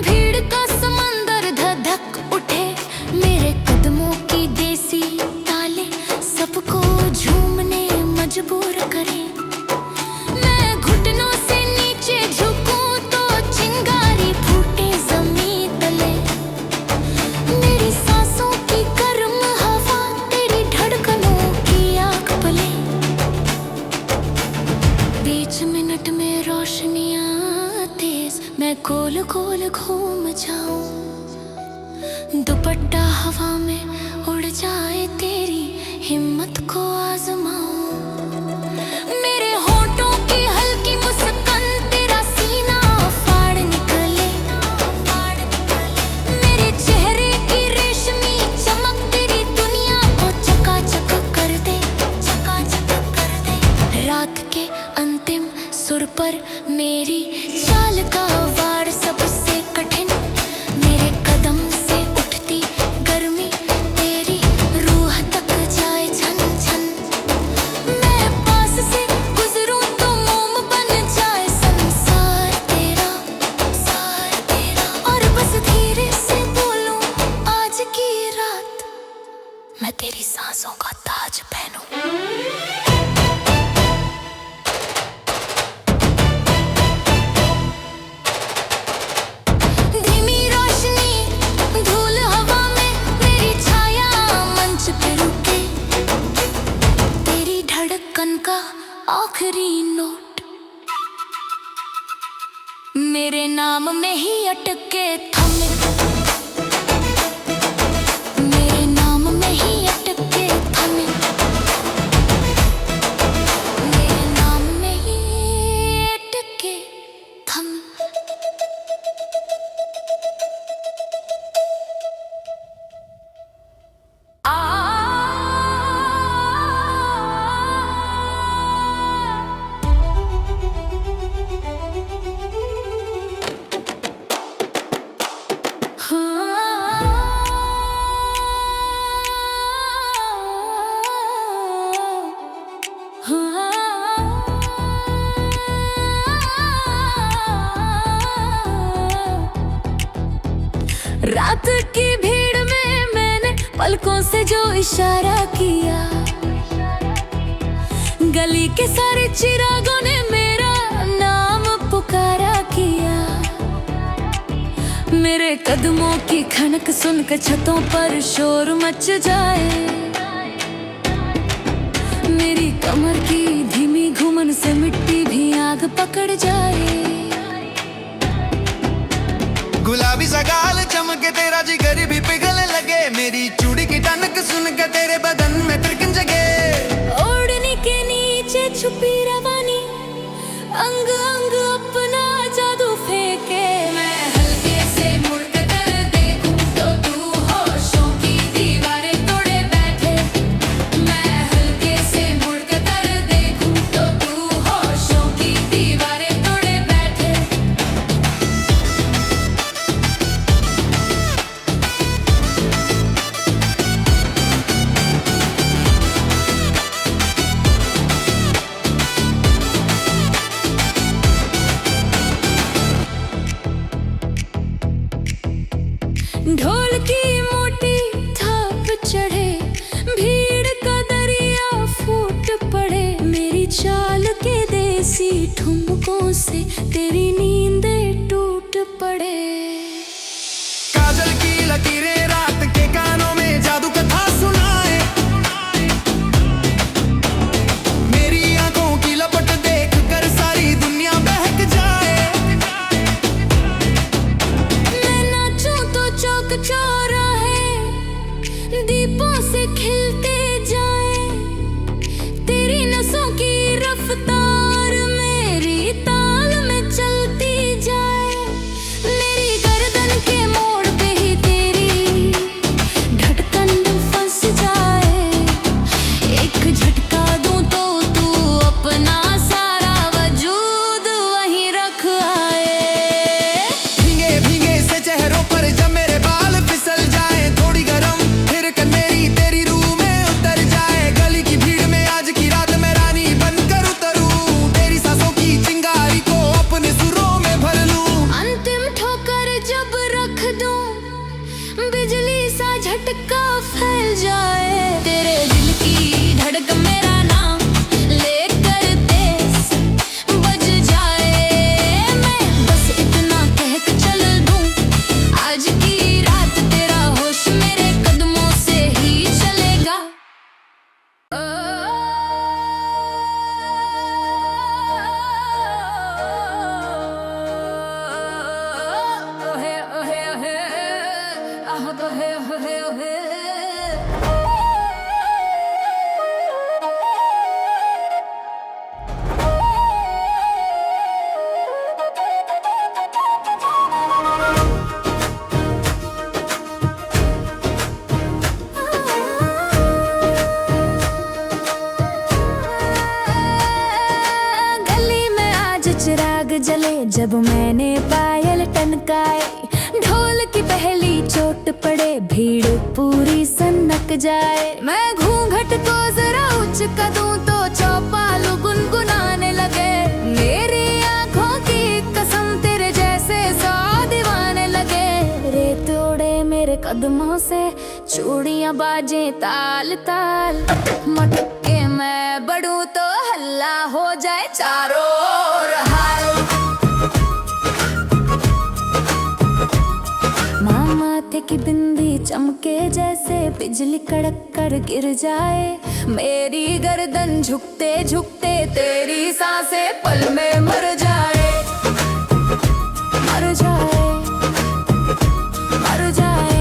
भीड़ का समंदर धधक उठे। मेरे कदमों की देसी ताले सबको झूमने मजबूर करें। मैं घुटनों से नीचे झुकूं तो चिंगारी फूटे जमीन तले। मेरी सांसों की गर्म हवा तेरी धड़कनों की आग पले। बीच मिनट में रोशनियां तेज, मैं गोल गोल घूम जाऊं। दुपट्टा हवा में उड़ जाए, तेरी हिम्मत को आजमाऊं। मेरे होठों की हल्की मुस्कान तेरा सीना फाड़ निकले। मेरे चेहरे की रेशमी चमक तेरी दुनिया को चकाचक कर दे, चकाचक कर दे। रात के अंतिम सुर पर मेरी चाल का वार सबसे कठिन। मेरे कदम से उठती गर्मी तेरी रूह तक जाए छन छन। मैं पास से गुजरूं तो मोम बन जाए संसार तेरा, संसार तेरा। और बस धीरे से बोलूं आज की रात मैं तेरी सांसों का ताज पहनूं। धीमी रोशनी धूल हवा में, मेरी छाया मंच पे रुके। तेरी धड़कन का आखिरी नोट मेरे नाम में ही अटके थमे। मेरे नाम में ही अटके थमे। मेरे नाम में ही अटके थमे। रात की भीड़ में मैंने पलकों से जो इशारा किया, गली के सारे चिरागों ने मेरा नाम पुकारा किया। मेरे कदमों की खनक सुनकर छतों पर शोर मच जाए। मेरी कमर की धीमी घुमन से मिट्टी भी आग पकड़ जाए। गुलाबी सा गाल चमके तेरा जिगर भी पिघलने लगे। मेरी चूड़ी की टनक सुन के तेरे बदन में तिरकन जगे। ओढ़नी के नीचे छुपी रवानी, अंग अंग अपना जादू फेंके। मैं हल्के से मुड़कर देखूं तो तू होशों की दीवारें तोड़े बैठे। मैं हल्के से मुड़कर देखूं तो तू होशों की दीवारें तोड़े बैठे। पड़े। काजल की लकीरें रात के कानों में जादू कथा सुनाए, मेरी आंखों की लपट देख कर सारी दुनिया बहक जाए। मैं नाचूं तो चौक चौराहे दीपों से खिलते जाए, तेरी नसों की रफ्तार मेरी ताल में चलती जाए। मेरी गर्दन के मोड़ पे ही तेरी धड़कन फंस जाए, एक झटका दूं तो तू अपना सारा वजूद वहीं रख आए। भीगे भीगे से चेहरों पर जब मेरे बाल फिसल जाए, थोड़ी गरम फिर कर मेरी तेरी रूह में उतर जाए। गली की भीड़ में आज की रात मैं रानी बनकर उतरूं, तेरी सांसों की चिंगारी को अपने सुरों में भर लूं। अंतिम ठोकर जब रख दूं, बिजली सा झटका फैल जाए। तेरे दिल की धड़कन मेरा नाम लेकर तेज बज जाए। मैं बस इतना कह के चल दूं, आज की रात तेरा होश मेरे कदमों से ही चलेगा। गली में आज चिराग जले जब मैंने पायल टनकाए, ढोल की पहली चोट पड़े भीड़ पूरी सनक जाए। मैं घूंघट को जरा उचका दूं तो चौपाल गुनगुनाने लगे, मेरी आंखों की कसम तेरे जैसे 100 दीवाने लगे। रेत उड़े मेरे कदमों से चूड़ियां बाजे ताल ताल, मटक के मैं बढ़ूं तो हल्ला हो जाए चारों ओर हाल। माथे की बिंदी चमके जैसे बिजली कड़क कर गिर जाए, मेरी गर्दन झुकते झुकते तेरी सांसें पल में मर जाए, मर जाए, मर जाए।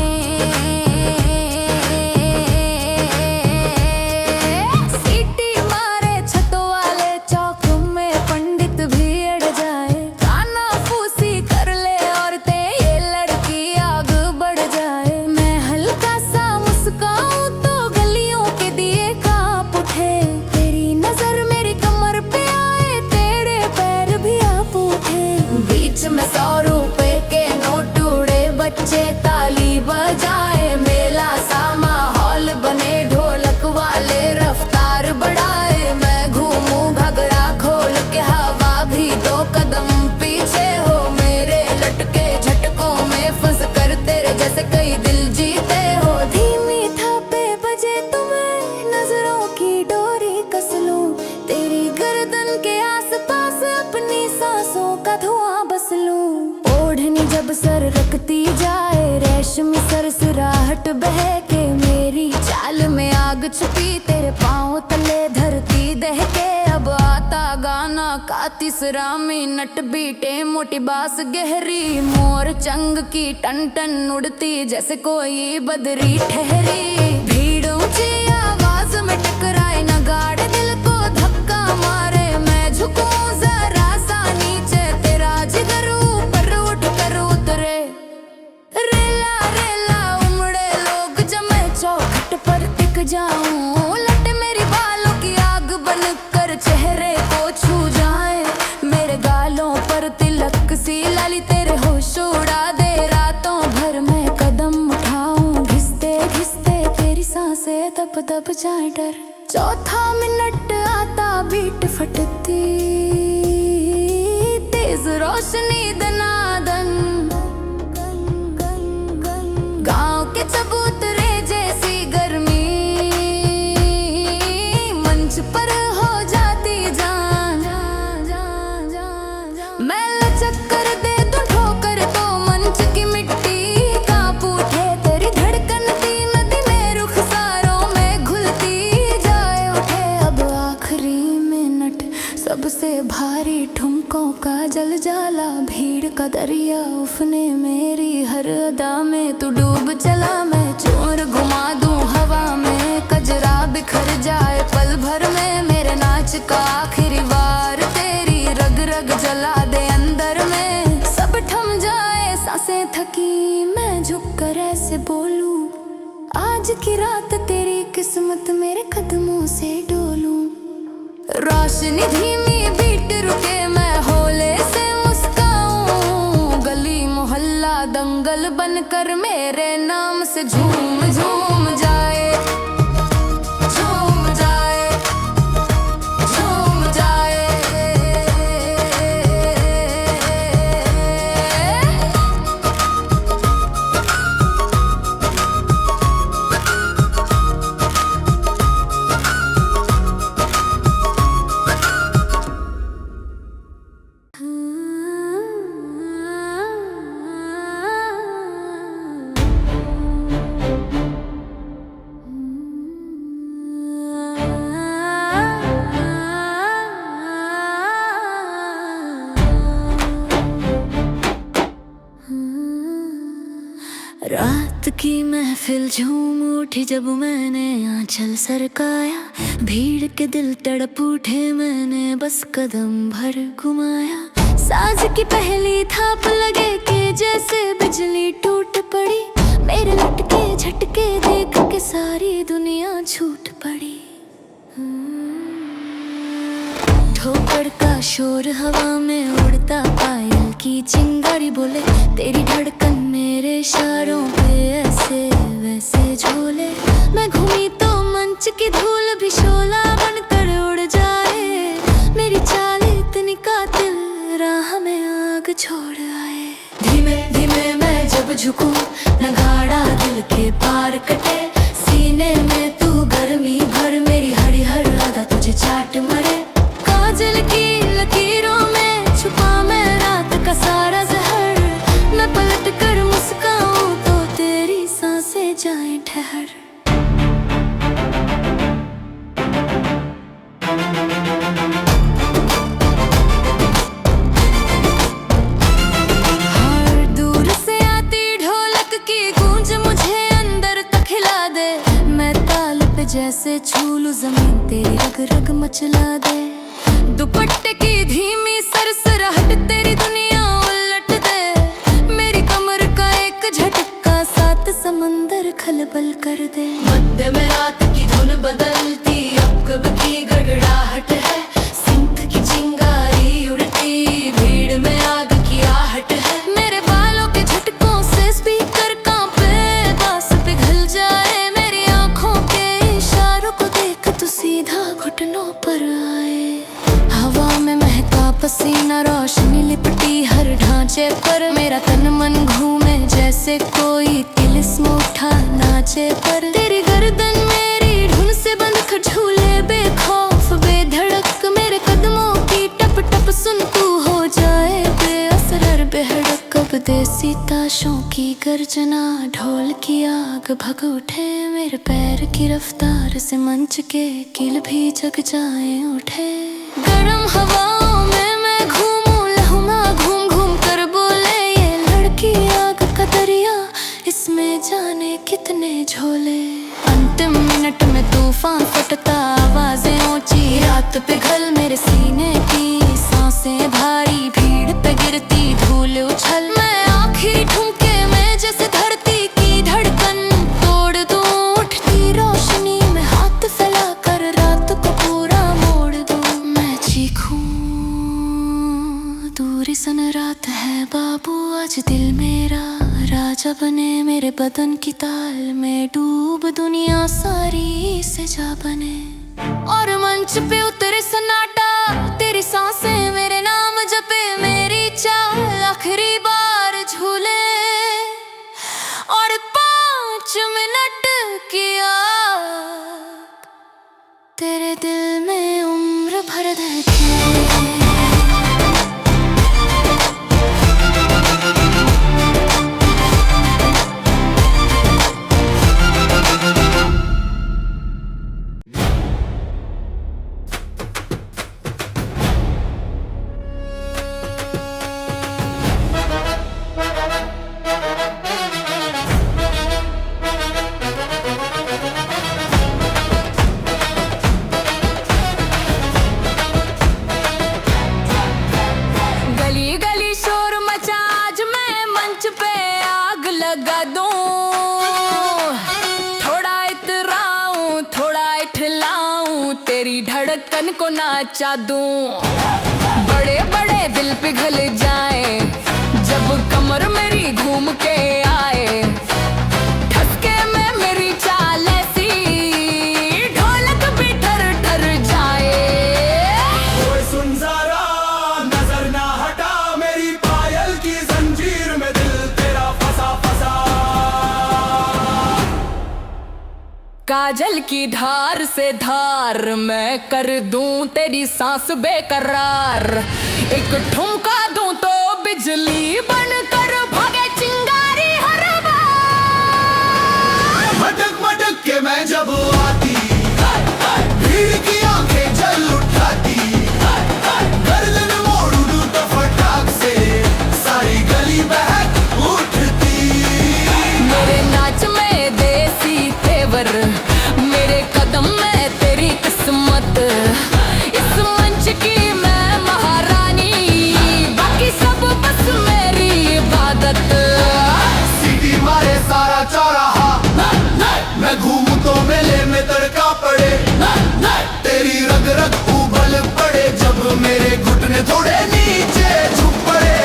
सीटी मारे छतों वाले चौक में पंडित भी अड़ जाए, काना फूसी कर ले औरतें ये लड़की आग बढ़ जाए। मैं हल्का सा मुस्काऊं तो गलियों के दिए कांप उठे, तेरी नजर मेरी कमर पे आए तेरे पैर भी आप उठे। बीच में 100 रुपए के नोट उड़े बच्चे ताली बजाए, मेला सा माहौल बने ढोलक वाले रफ्तार बढ़ाए। मैं घूमूं घगड़ा खोल के हवा भी 2 कदम पीछे हो, मेरे लटके झटकों में फंस कर तेरे जैसे कई दिल जीते हो। धीमी थापे बजे तुम्हें नजरों की डोरी कस लूं, तेरी गर्दन के आसपास अपनी सांसों का धुआं बस लूं। ओढ़नी जब सर रखती जाए रेशमी सरसराहट बहके, मेरी चाल में आग छुपी तेरे पाँव तले धरती दहके। अब आता गाना का तीसरा मिनट बीटे मोटी बास गहरी, मोर चंग की टन टन उड़ती जैसे कोई बदरी ठहरी। भीड़ ऊंची आवाज में टकराए नगाड़े दिल को धक्का मारे, मैं झुकूं जरा सा नीचे तेरा जिगर ऊपर उठ कर उतरे। रेला रेला उमड़े लोग जब मैं चौखट पर टिक जाऊं, लट मेरी बालों की आग बनकर चेहरे को छू जाए। मेरे गालों पर तिलक सी लाली तेरे होश उड़ा दे, रातों भर मैं कदम उठाऊं घिसते घिसते तेरी सांसें दब दब जाए डर। चौथा मिनट आता बीट फटती तेज रोशनी दनादन, गांव के चबूतरे जैसी गर्मी मंच पर हो जाती जान। मैं लचक कर दे तू ठोकर तो जुल्फों का जल जाला भीड़ का दरिया उफने मेरी हर अदा में तू डूब चला मैं चोर घुमा दूं हवा में कजरा बिखर जाए पल भर में मेरे नाच का आखिरी वार तेरी रग रग जला दे अंदर में सब थम जाए सांसें थकी मैं झुक कर ऐसे बोलूं आज की रात तेरी किस्मत मेरे कदमों से डोलूं रोशनी धीमी बीट रुके मैं होले से मुस्काऊं गली मोहल्ला दंगल बनकर मेरे नाम से झूम झूम जाए झूम जाए झूम जाए रात की महफिल झूम उठी जब मैंने आंचल सरकाया भीड़ के दिल तड़प उठे मैंने बस कदम भर घुमाया साज की पहली थाप लगे कि जैसे बिजली टूट पड़ी मेरे लटके झटके देख के सारी दुनिया छूट पड़ी ठोकर का शोर हवा में उड़ता पायल की चिंगारी बोले तेरी धड़कन मेरे इशारों पे ऐसे वैसे झोले मैं घूमी तो मंच की धूल भी शोला बनकर उड़ जाए मेरी चाल इतनी कातिल राह में आग छोड़ आए धीमे धीमे मैं जब झुकूं नगाड़ा दिल के पार कटे सीने में तू गर्मी भर मेरी हरी हर अदा तुझे चाट मरे काजल की लकीरों में छुपा मैं रात का सारा जहर मैं पलट कर मुस्काऊं तो तेरी सांसें जाएं ठहर हर दूर से आती ढोलक की गूंज मुझे अंदर तक हिला दे मैं ताल पे जैसे छू लूं जमीन तेरी रग रग मचला दे दुपट्टे की धीमी सरसराहट तेरी दुनिया उलट दे मेरी कमर का एक झटका सात समंदर खलबल कर दे मध्य में रात की धुन बदलती अब कब की गड़गड़ाहट है सिंथ की चिंगारी उड़ती भीड़ में आग की आहट है मेरे बालों के झटकों से स्पीकर कांपे बांस पिघल जाए मेरी आंखों के इशारों को देख तू सीधा घुटनों पर आए हवा में महका पसीना रोशनी लिपटी हर ढांचे पर मेरा तन मन घूमे जैसे कोई तिलिस्म उठा नाचे पर तेरी गर्दन मेरी धुन से बंद कर झूले बेखौफ बेधड़क मेरे कदमों की टप टप सुन तू हो जाए बेअसर बेहड़क कब देसी ताशों की गर्जना ढोल की आग भग उठे मेरे पैर की रफ्तार से मंच के किल भी जग जाए उठे गरम हवाओं में मैं घूमूं लहूं घूम घूम कर बोले ये लड़की आग का दरिया इसमें जाने कितने झोले अंतिम मिनट में तूफान फटता आवाजें ऊंची रात पिघल मेरे सीने की सांसें भारी भीड़ पे गिरती धूल उछल मैं आँखें ठुमके मैं जैसे धरती की धड़कन तोड़ दूं उठती रोशनी में हाथ फैला कर रात को पूरा मोड़ दूं मैं चीखूं दूरी सन रात है बाबू आज दिल मेरा राजा बने मेरे बदन की ताल में डूब दुनिया सारी से जा बने और मंच पे उतरे सन्नाटा तेरी सांसें मेरे नाम जपे मेरी चाल आखिरी बार झूले और 5 मिनट किया तेरे दिल में उम्र भर देखे धड़कन को नाचा दूं, बड़े बड़े दिल पिघल जाए जब कमर मेरी घूम के आए। ठसके में मेरी चाल ऐसी, ढोलक भी ठर ठर जाए। ओए सुन जरा, नजर ना हटा, मेरी पायल की जंजीर में दिल तेरा फंसा फंसा। काजल की धार से धार मैं कर दूं तेरी सांस बेकरार। एक ठुमका दूं तो बिजली बनकर भागे चिंगारी हर बार। मटक मटक के मैं जब आती, भीड़ की आंखें जल उठाती, गर्दन मोड़ दूं तो फटाक से सारी गली बहक उठती। मेरे नाच में देसी तेवर, मेरे कदम में तेरी किस्मत। इस मंच की मैं महारानी, बाकी सब बस मेरी इबादत। सीटी मारे सारा चौराहा, मैं घूमूं तो मेले में तड़का पड़े। तेरी रग रग उबल पड़े जब मेरे घुटने थोड़े नीचे झुक पड़े।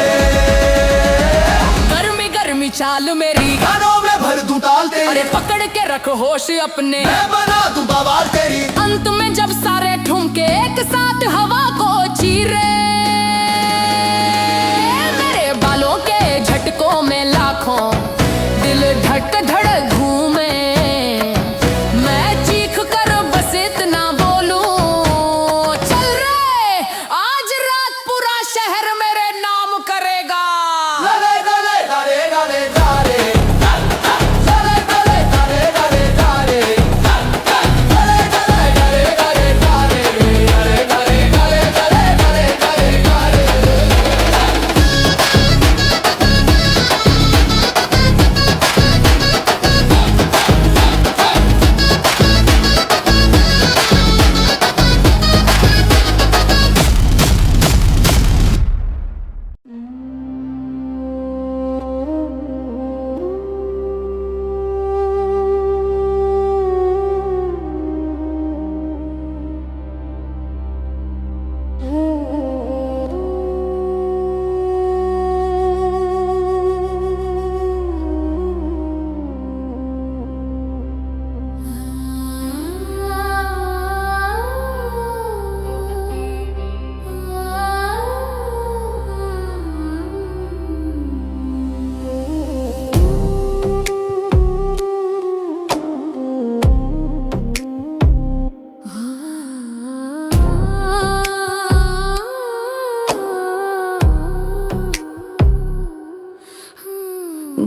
गर्मी गर्मी चाल मेरी, कानों में भर दूं ताल तेरे, अरे पकड़ के रख होश अपने। मैं बना दूं बवाल तेरी। अंत में जब सारे ठुमके एक साथ हवा को चीरे, मेरे बालों के झटकों में लाखों दिल धड़क धड़क घूमे। मैं चीख कर बस इतना बोलूं, चल रे आज रात पूरा शहर मेरे नाम करेगा। गले गले गले गले गले, गले गले गले गले गले, गले गले गले गले गले, गले गले गले गले गले गले।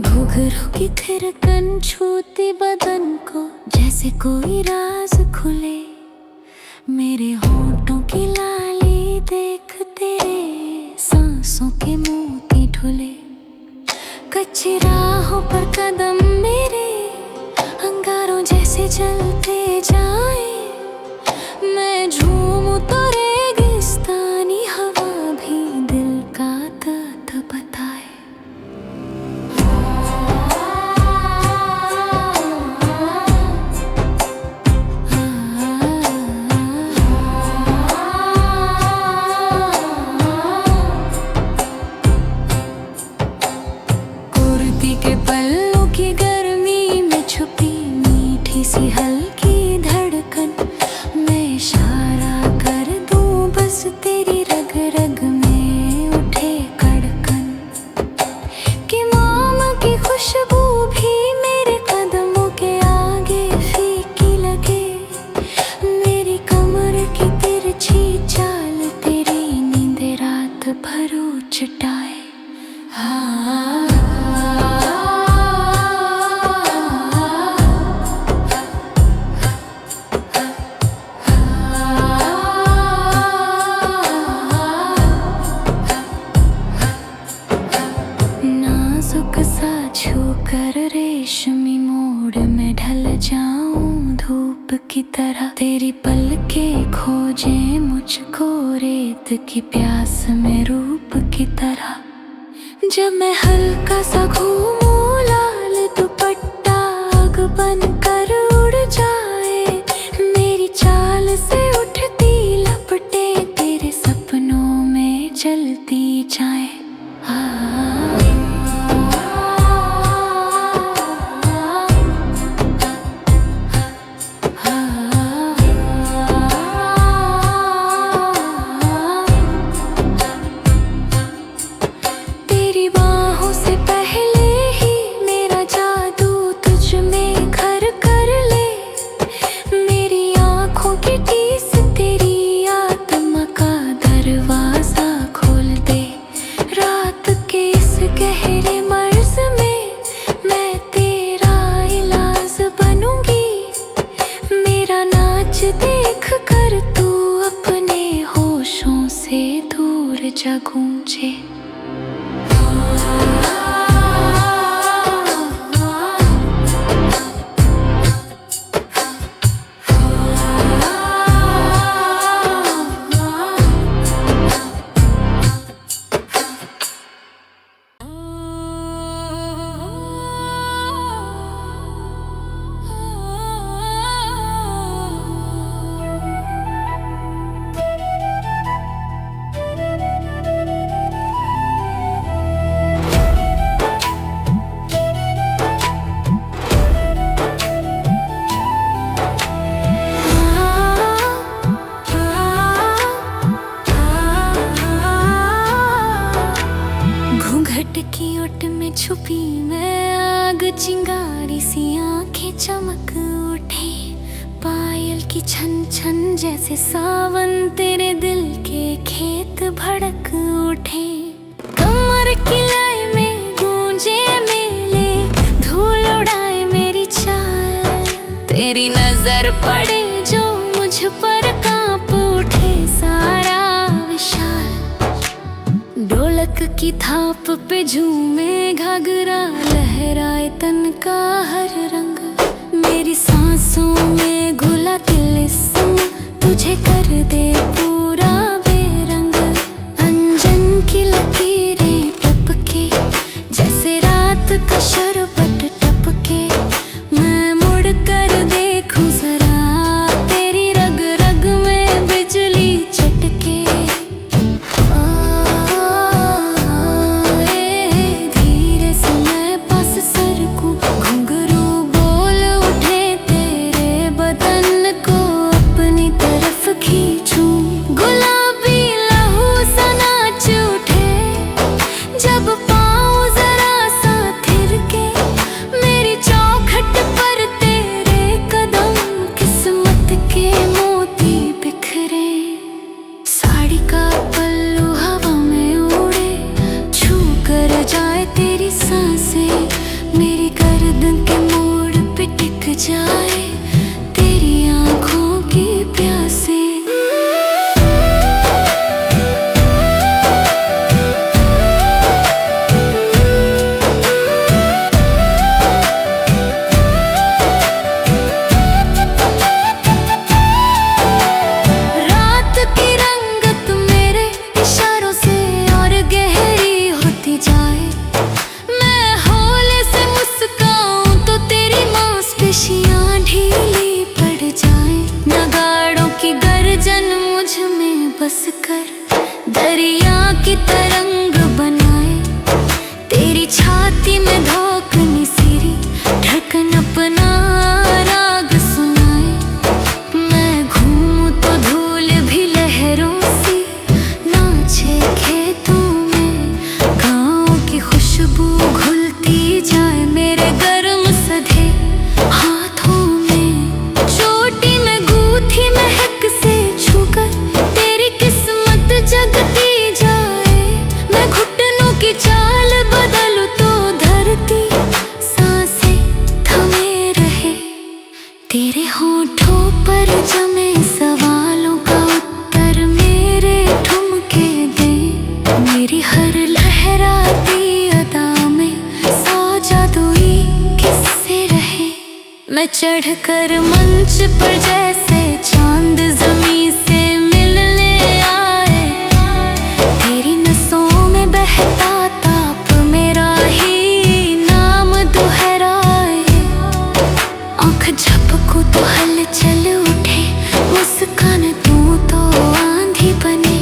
घुघरू की थिरकन छूती बदन को, जैसे कोई राज खुले। मेरे होंठों की लाली देख तेरे सांसों के मोती ढुले। कच्ची राहों पर कदम मेरे अंगारों जैसे चलते जाए। मैं झूमूं तो रेगिस्तानी हवा भी दिल का दर्द बताए। के पल्लों की गर्मी में छुपी मीठी सी हल्की धड़कन। मैं इशारा कर दूं बस तेरी रग रग में उठे कड़कन। कि मोम की खुशबू भी मेरे कदमों के आगे फीकी लगे। मेरी कमर की तिरछी चाल तेरी नींद रात भर उचटाए। नाजुक सा छूकर रेशमी मोड़ में ढल जाऊं धूप की तरह। तेरी पलकें खोजे मुझको रेत की प्यास में रूप की तरह। जब मैं हल्का सा घूमूं लाल दुपट्टा आग बन कर उड़ जाए। मेरी चाल से उठती देख कर तू अपने होशों से दूर जा गूंजे। घूंघट की ओट में छुपी मैं आग, चिंगारी सी आंखें चमक उठे। पायल की छन छन जैसे सावन तेरे दिल के खेत भड़क उठे। कमर की लय में गूंजे मेले, धूल उड़ाए मेरी चाल। तेरी नजर पड़े जो मुझ पर कांप उठे सारा विशाल। ढोलक की थाप पे झूमे घाघरा, लहराए तन का हर रंग। मेरी सांसों में घुला तिलिस्म, तुझे कर दे पूरा बेरंग। अंजन की लकीरें टपके जैसे रात का शरबत टपके। मैं मुड़ कर देखूं जरा, तेरी रग रग में बिजली चटके। मेरी गर्दन के मोड़ पे टिक जाए तेरी आंखों की प्यासे। रात की रंगत मेरे इशारों से और गहरी होती जाए। पेशियां ढीली पड़ जाए, नगाड़ों की गर्जन मुझ में बस कर दरिया की तरंग बनाए। तेरी छाती में धोकनी सिरी, ढकन अपना राग सुनाए। मैं घूमूं तो धूल भी लहरों सी नाचे खेतों में। गाँव की खुशबू घुलती जाए मेरे गर्म सधे हाथों में। चोटी में गूथी महक से छूकर तेरी किस्मत जगती जाए। मैं घुटनों की चाल बदलूं तो धरती सांसें थमे रहे। तेरे होठों पर जमे सवालों का उत्तर मेरे ठुमके दे। मेरी हर लहराती अदा में सौ जादुई किस्से रहे। मैं चढ़कर मंच पर जैसे चांद ज़मीं से मिलने आए। तेरी नसों में बहता ताप मेरा ही नाम दोहराए। आँख झपकूं तो हलचल उठे, मुस्कान तू तो आंधी बने।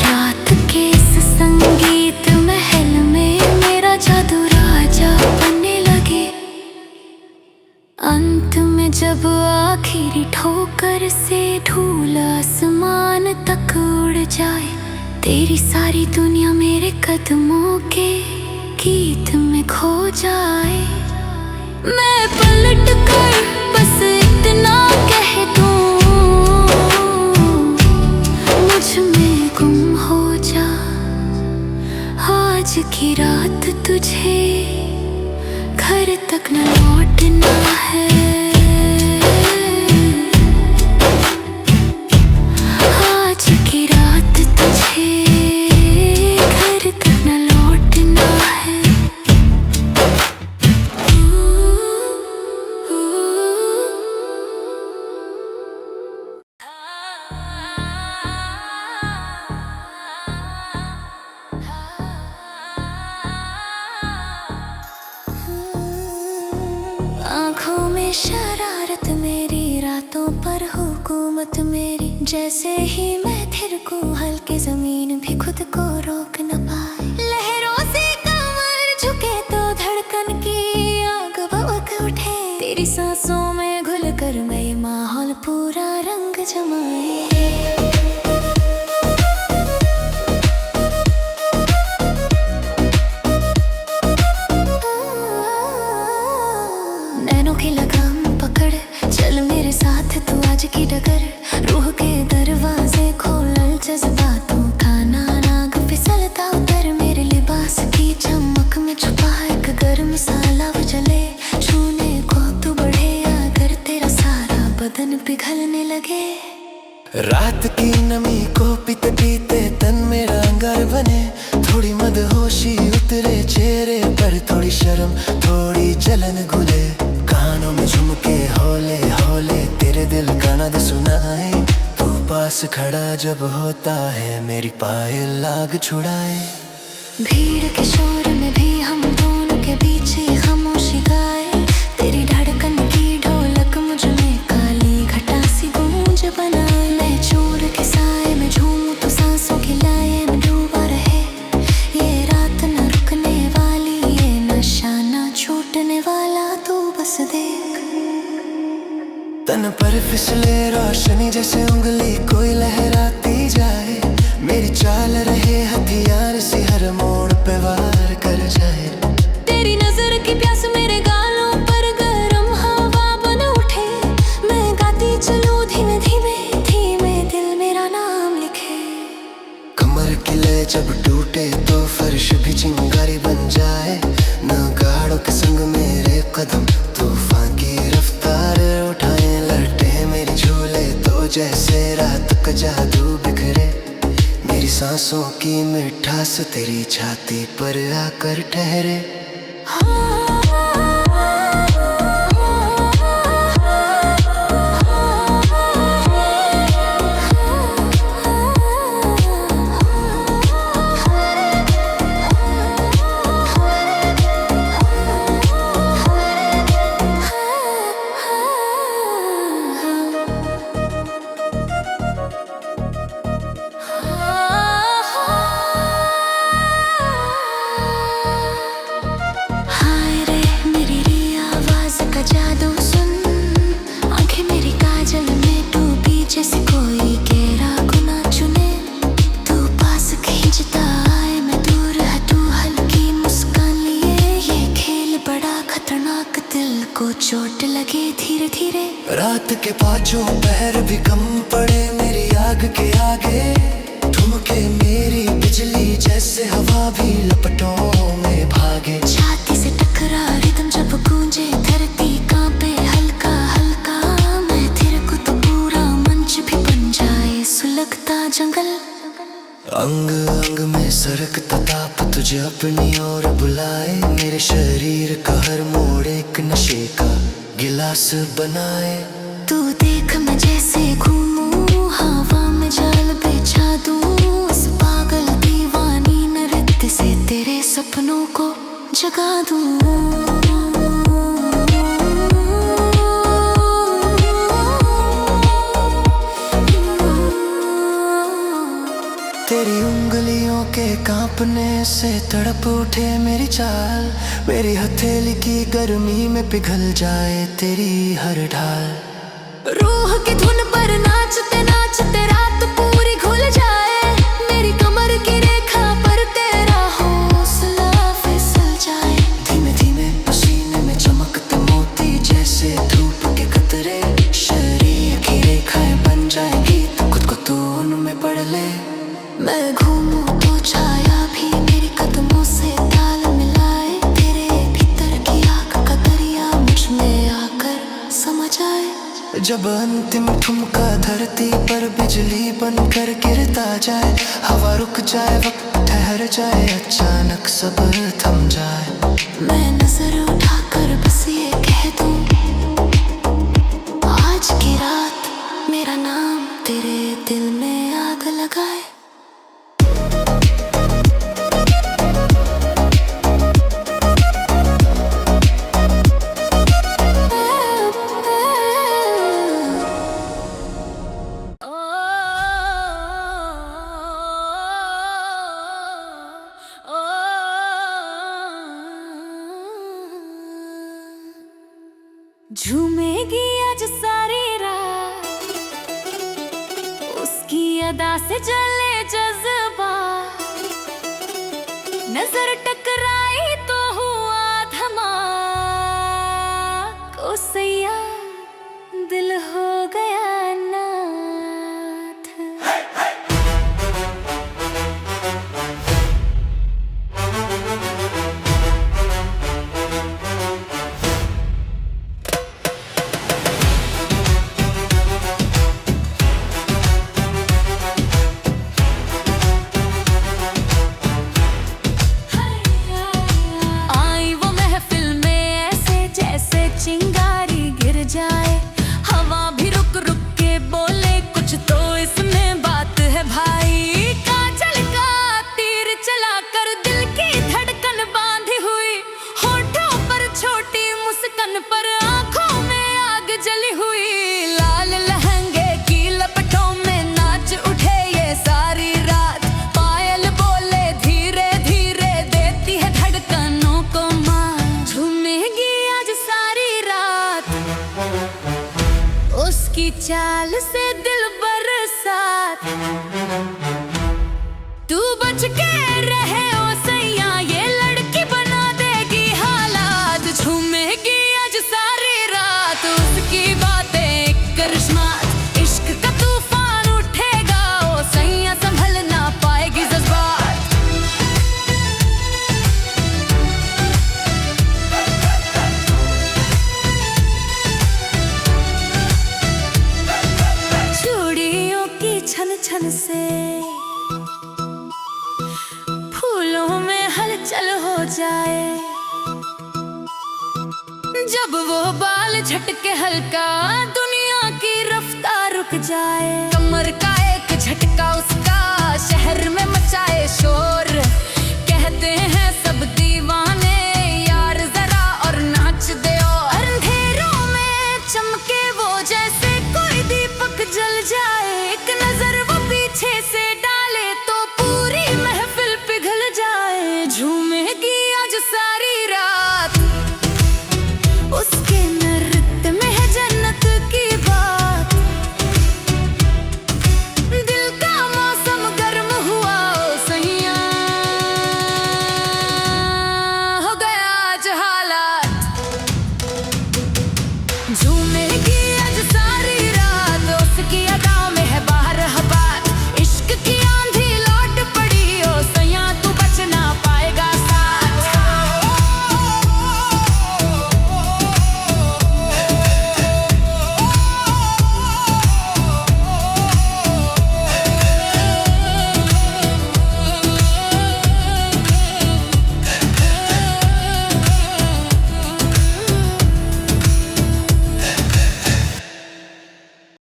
रात के इस संगीत महल में मेरा जादू राजा बनने लगे। अंत में जब आखिरी ठोकर से धूल आसमान तक उड़ जाए। तेरी सारी दुनिया मेरे कदमों के गीत में खो जाए। मैं पलट कर बस इतना कह दूं, मुझ में गुम हो जा। आज की रात तुझे घर तक न लौटना है। रातों पर हुकूमत मेरी। जैसे ही मैं थिरकूं हल्के जमीन भी खुद को रोक न पाए। लहरों से कमर झुके तो धड़कन की आग भड़क उठे। तेरी सांसों में घुल कर मैं माहौल पूरा रंग जमाए। नैनों की लगाम पकड़ चल मेरे साथ तू आज की डगर। रूह के दरवाजे खोल जज्बातों का नाग फिसलता उतर। मेरे लिबास की चमक में छुपा एक गर्म सा लव जले। छूने को तू बढ़े अगर तेरा सारा बदन पिघलने लगे। रात की नमी को पीते पीते तन मेरा अंगार बने। थोड़ी मदहोशी उतरे चेहरे पर, थोड़ी शर्म थोड़ी जलन घुले। कानों में झुमके हौले हौले तेरे दिल का नाद सुनाए। तू पास खड़ा जब होता है मेरी पायल लाग छुड़ाए। भीड़ के शोर में भी हम दोनों के बीच ही खामोशी गाए। तेरी धड़कन की ढोलक मुझ में काली घटा सी गूंज बनाए। मैं चोर के साए में झूमूं तो सांसों की लाए में डूबा रहे। ये रात न रुकने वाली, ये नशा न छूटने वाला, तू बस देख। तन पर फिसले रोशनी जैसे उंगली कोई लहराती जाए। मेरी चाल रहे हथियार सी हर मोड़ पे वार कर जाए। तेरी नजर की प्यास मेरे गालों पर गरम हवा बन उठे। मैं गाती चलूं धीमे धीमे धीमे दिल मेरा नाम लिखे। कमर की लय जब टूटे तो फर्श भी चिंगारी बन जाए। न गाड़ों के संग मेरे कदम तूफान की रफ्तार उठाए। लटे मेरी झूले तो जैसे रात का जादू बिखरे। मेरी सांसों की मिठास तेरी छाती पर आकर ठहरे। को चोट लगे धीरे धीरे। रात के पांचों पहर भी कम पड़े मेरी आग के आगे। ठुमके मेरी बिजली जैसे हवा भी लपटों में भागे। छाती से टकरा रिदम जब गूंजे धरती कांपे हल्का हल्का। मैं थिरकूं तो पूरा मंच भी बन जाए सुलगता जंगल। अंग अंग में सरकता ताप तुझे अपनी ओर बुलाए। मेरे शरीर का हर मोड़ एक नशे का गिलास बनाए। तू देख मैं जैसे घूमूं हवा में जाल बिछा दूं। इस पागल दीवानी नृत्य से तेरे सपनों को जगा दूं। तेरी उंगलियों के कांपने से तड़प उठे मेरी चाल। मेरी हथेली की गर्मी में पिघल जाए तेरी हर ढाल। रूह की धुन पर नाचते नाचते रात पूरी घुल जाए। मेरी कमर की रेखा पर तेरा हौसला फिसल जाए। धीमे धीमे पसीने में चमकते मोती जैसे धूप के कतरे। शरीर की रेखाएं बन जाएंगी तो खुद को तू उनमें पढ़ ले। मैं घूमूं तो छाया भी मेरी कदमों से ताल मिलाए। तेरे भीतर की आग का दरिया मुझ में आकर समझ आए। जब अंतिम ठुमका धरती पर बिजली बनकर गिरता जाए। हवा रुक जाए वक्त ठहर जाए अचानक सब थम जाए। मैं नजर उठाकर बस ये कह दूं आज की रात मेरा नाम तेरे दिल में आग लगाए। अदा से जले जज्बा, नजर टकराई तो हुआ धमाका, ओ सैया दिल हो गया नाथ। आई वो महफिल में ऐसे जैसे चिंगारी गिर जाए, हवा भी रुक रुक के बोले कुछ तो इसमें बात है भाई। काजल का तीर चलाकर दिल की धड़कन बांधी हुई, होठों पर छोटी मुस्कान पर आंखों में आग जली हुई। लाल लहंगे की लपटों में नाच उठे ये सारी रात, पायल बोले धीरे धीरे देती है धड़कनों को मार। झूमेगी आज सारी रात, उसकी चाल से दिल बरसात। तू बच के रहे ओ सैया, ये लड़की बना देगी हालात। झूमेगी आज सारी रात, उसकी बातें एक करिश्मा, इश्क का तूफान उठेगा, ओ सैया संभल ना पाएगी जज्बात। चूड़ियों की छन छन से फूलों में हलचल हो जाए, जब वो बाल झटके हल्का दुनिया की रफ्तार रुक जाए। कमर का एक झटका उसका शहर में मचाए शोर, कहते हैं सब दीवाने यार जरा और नाच दे। और अंधेरों में चमके वो जैसे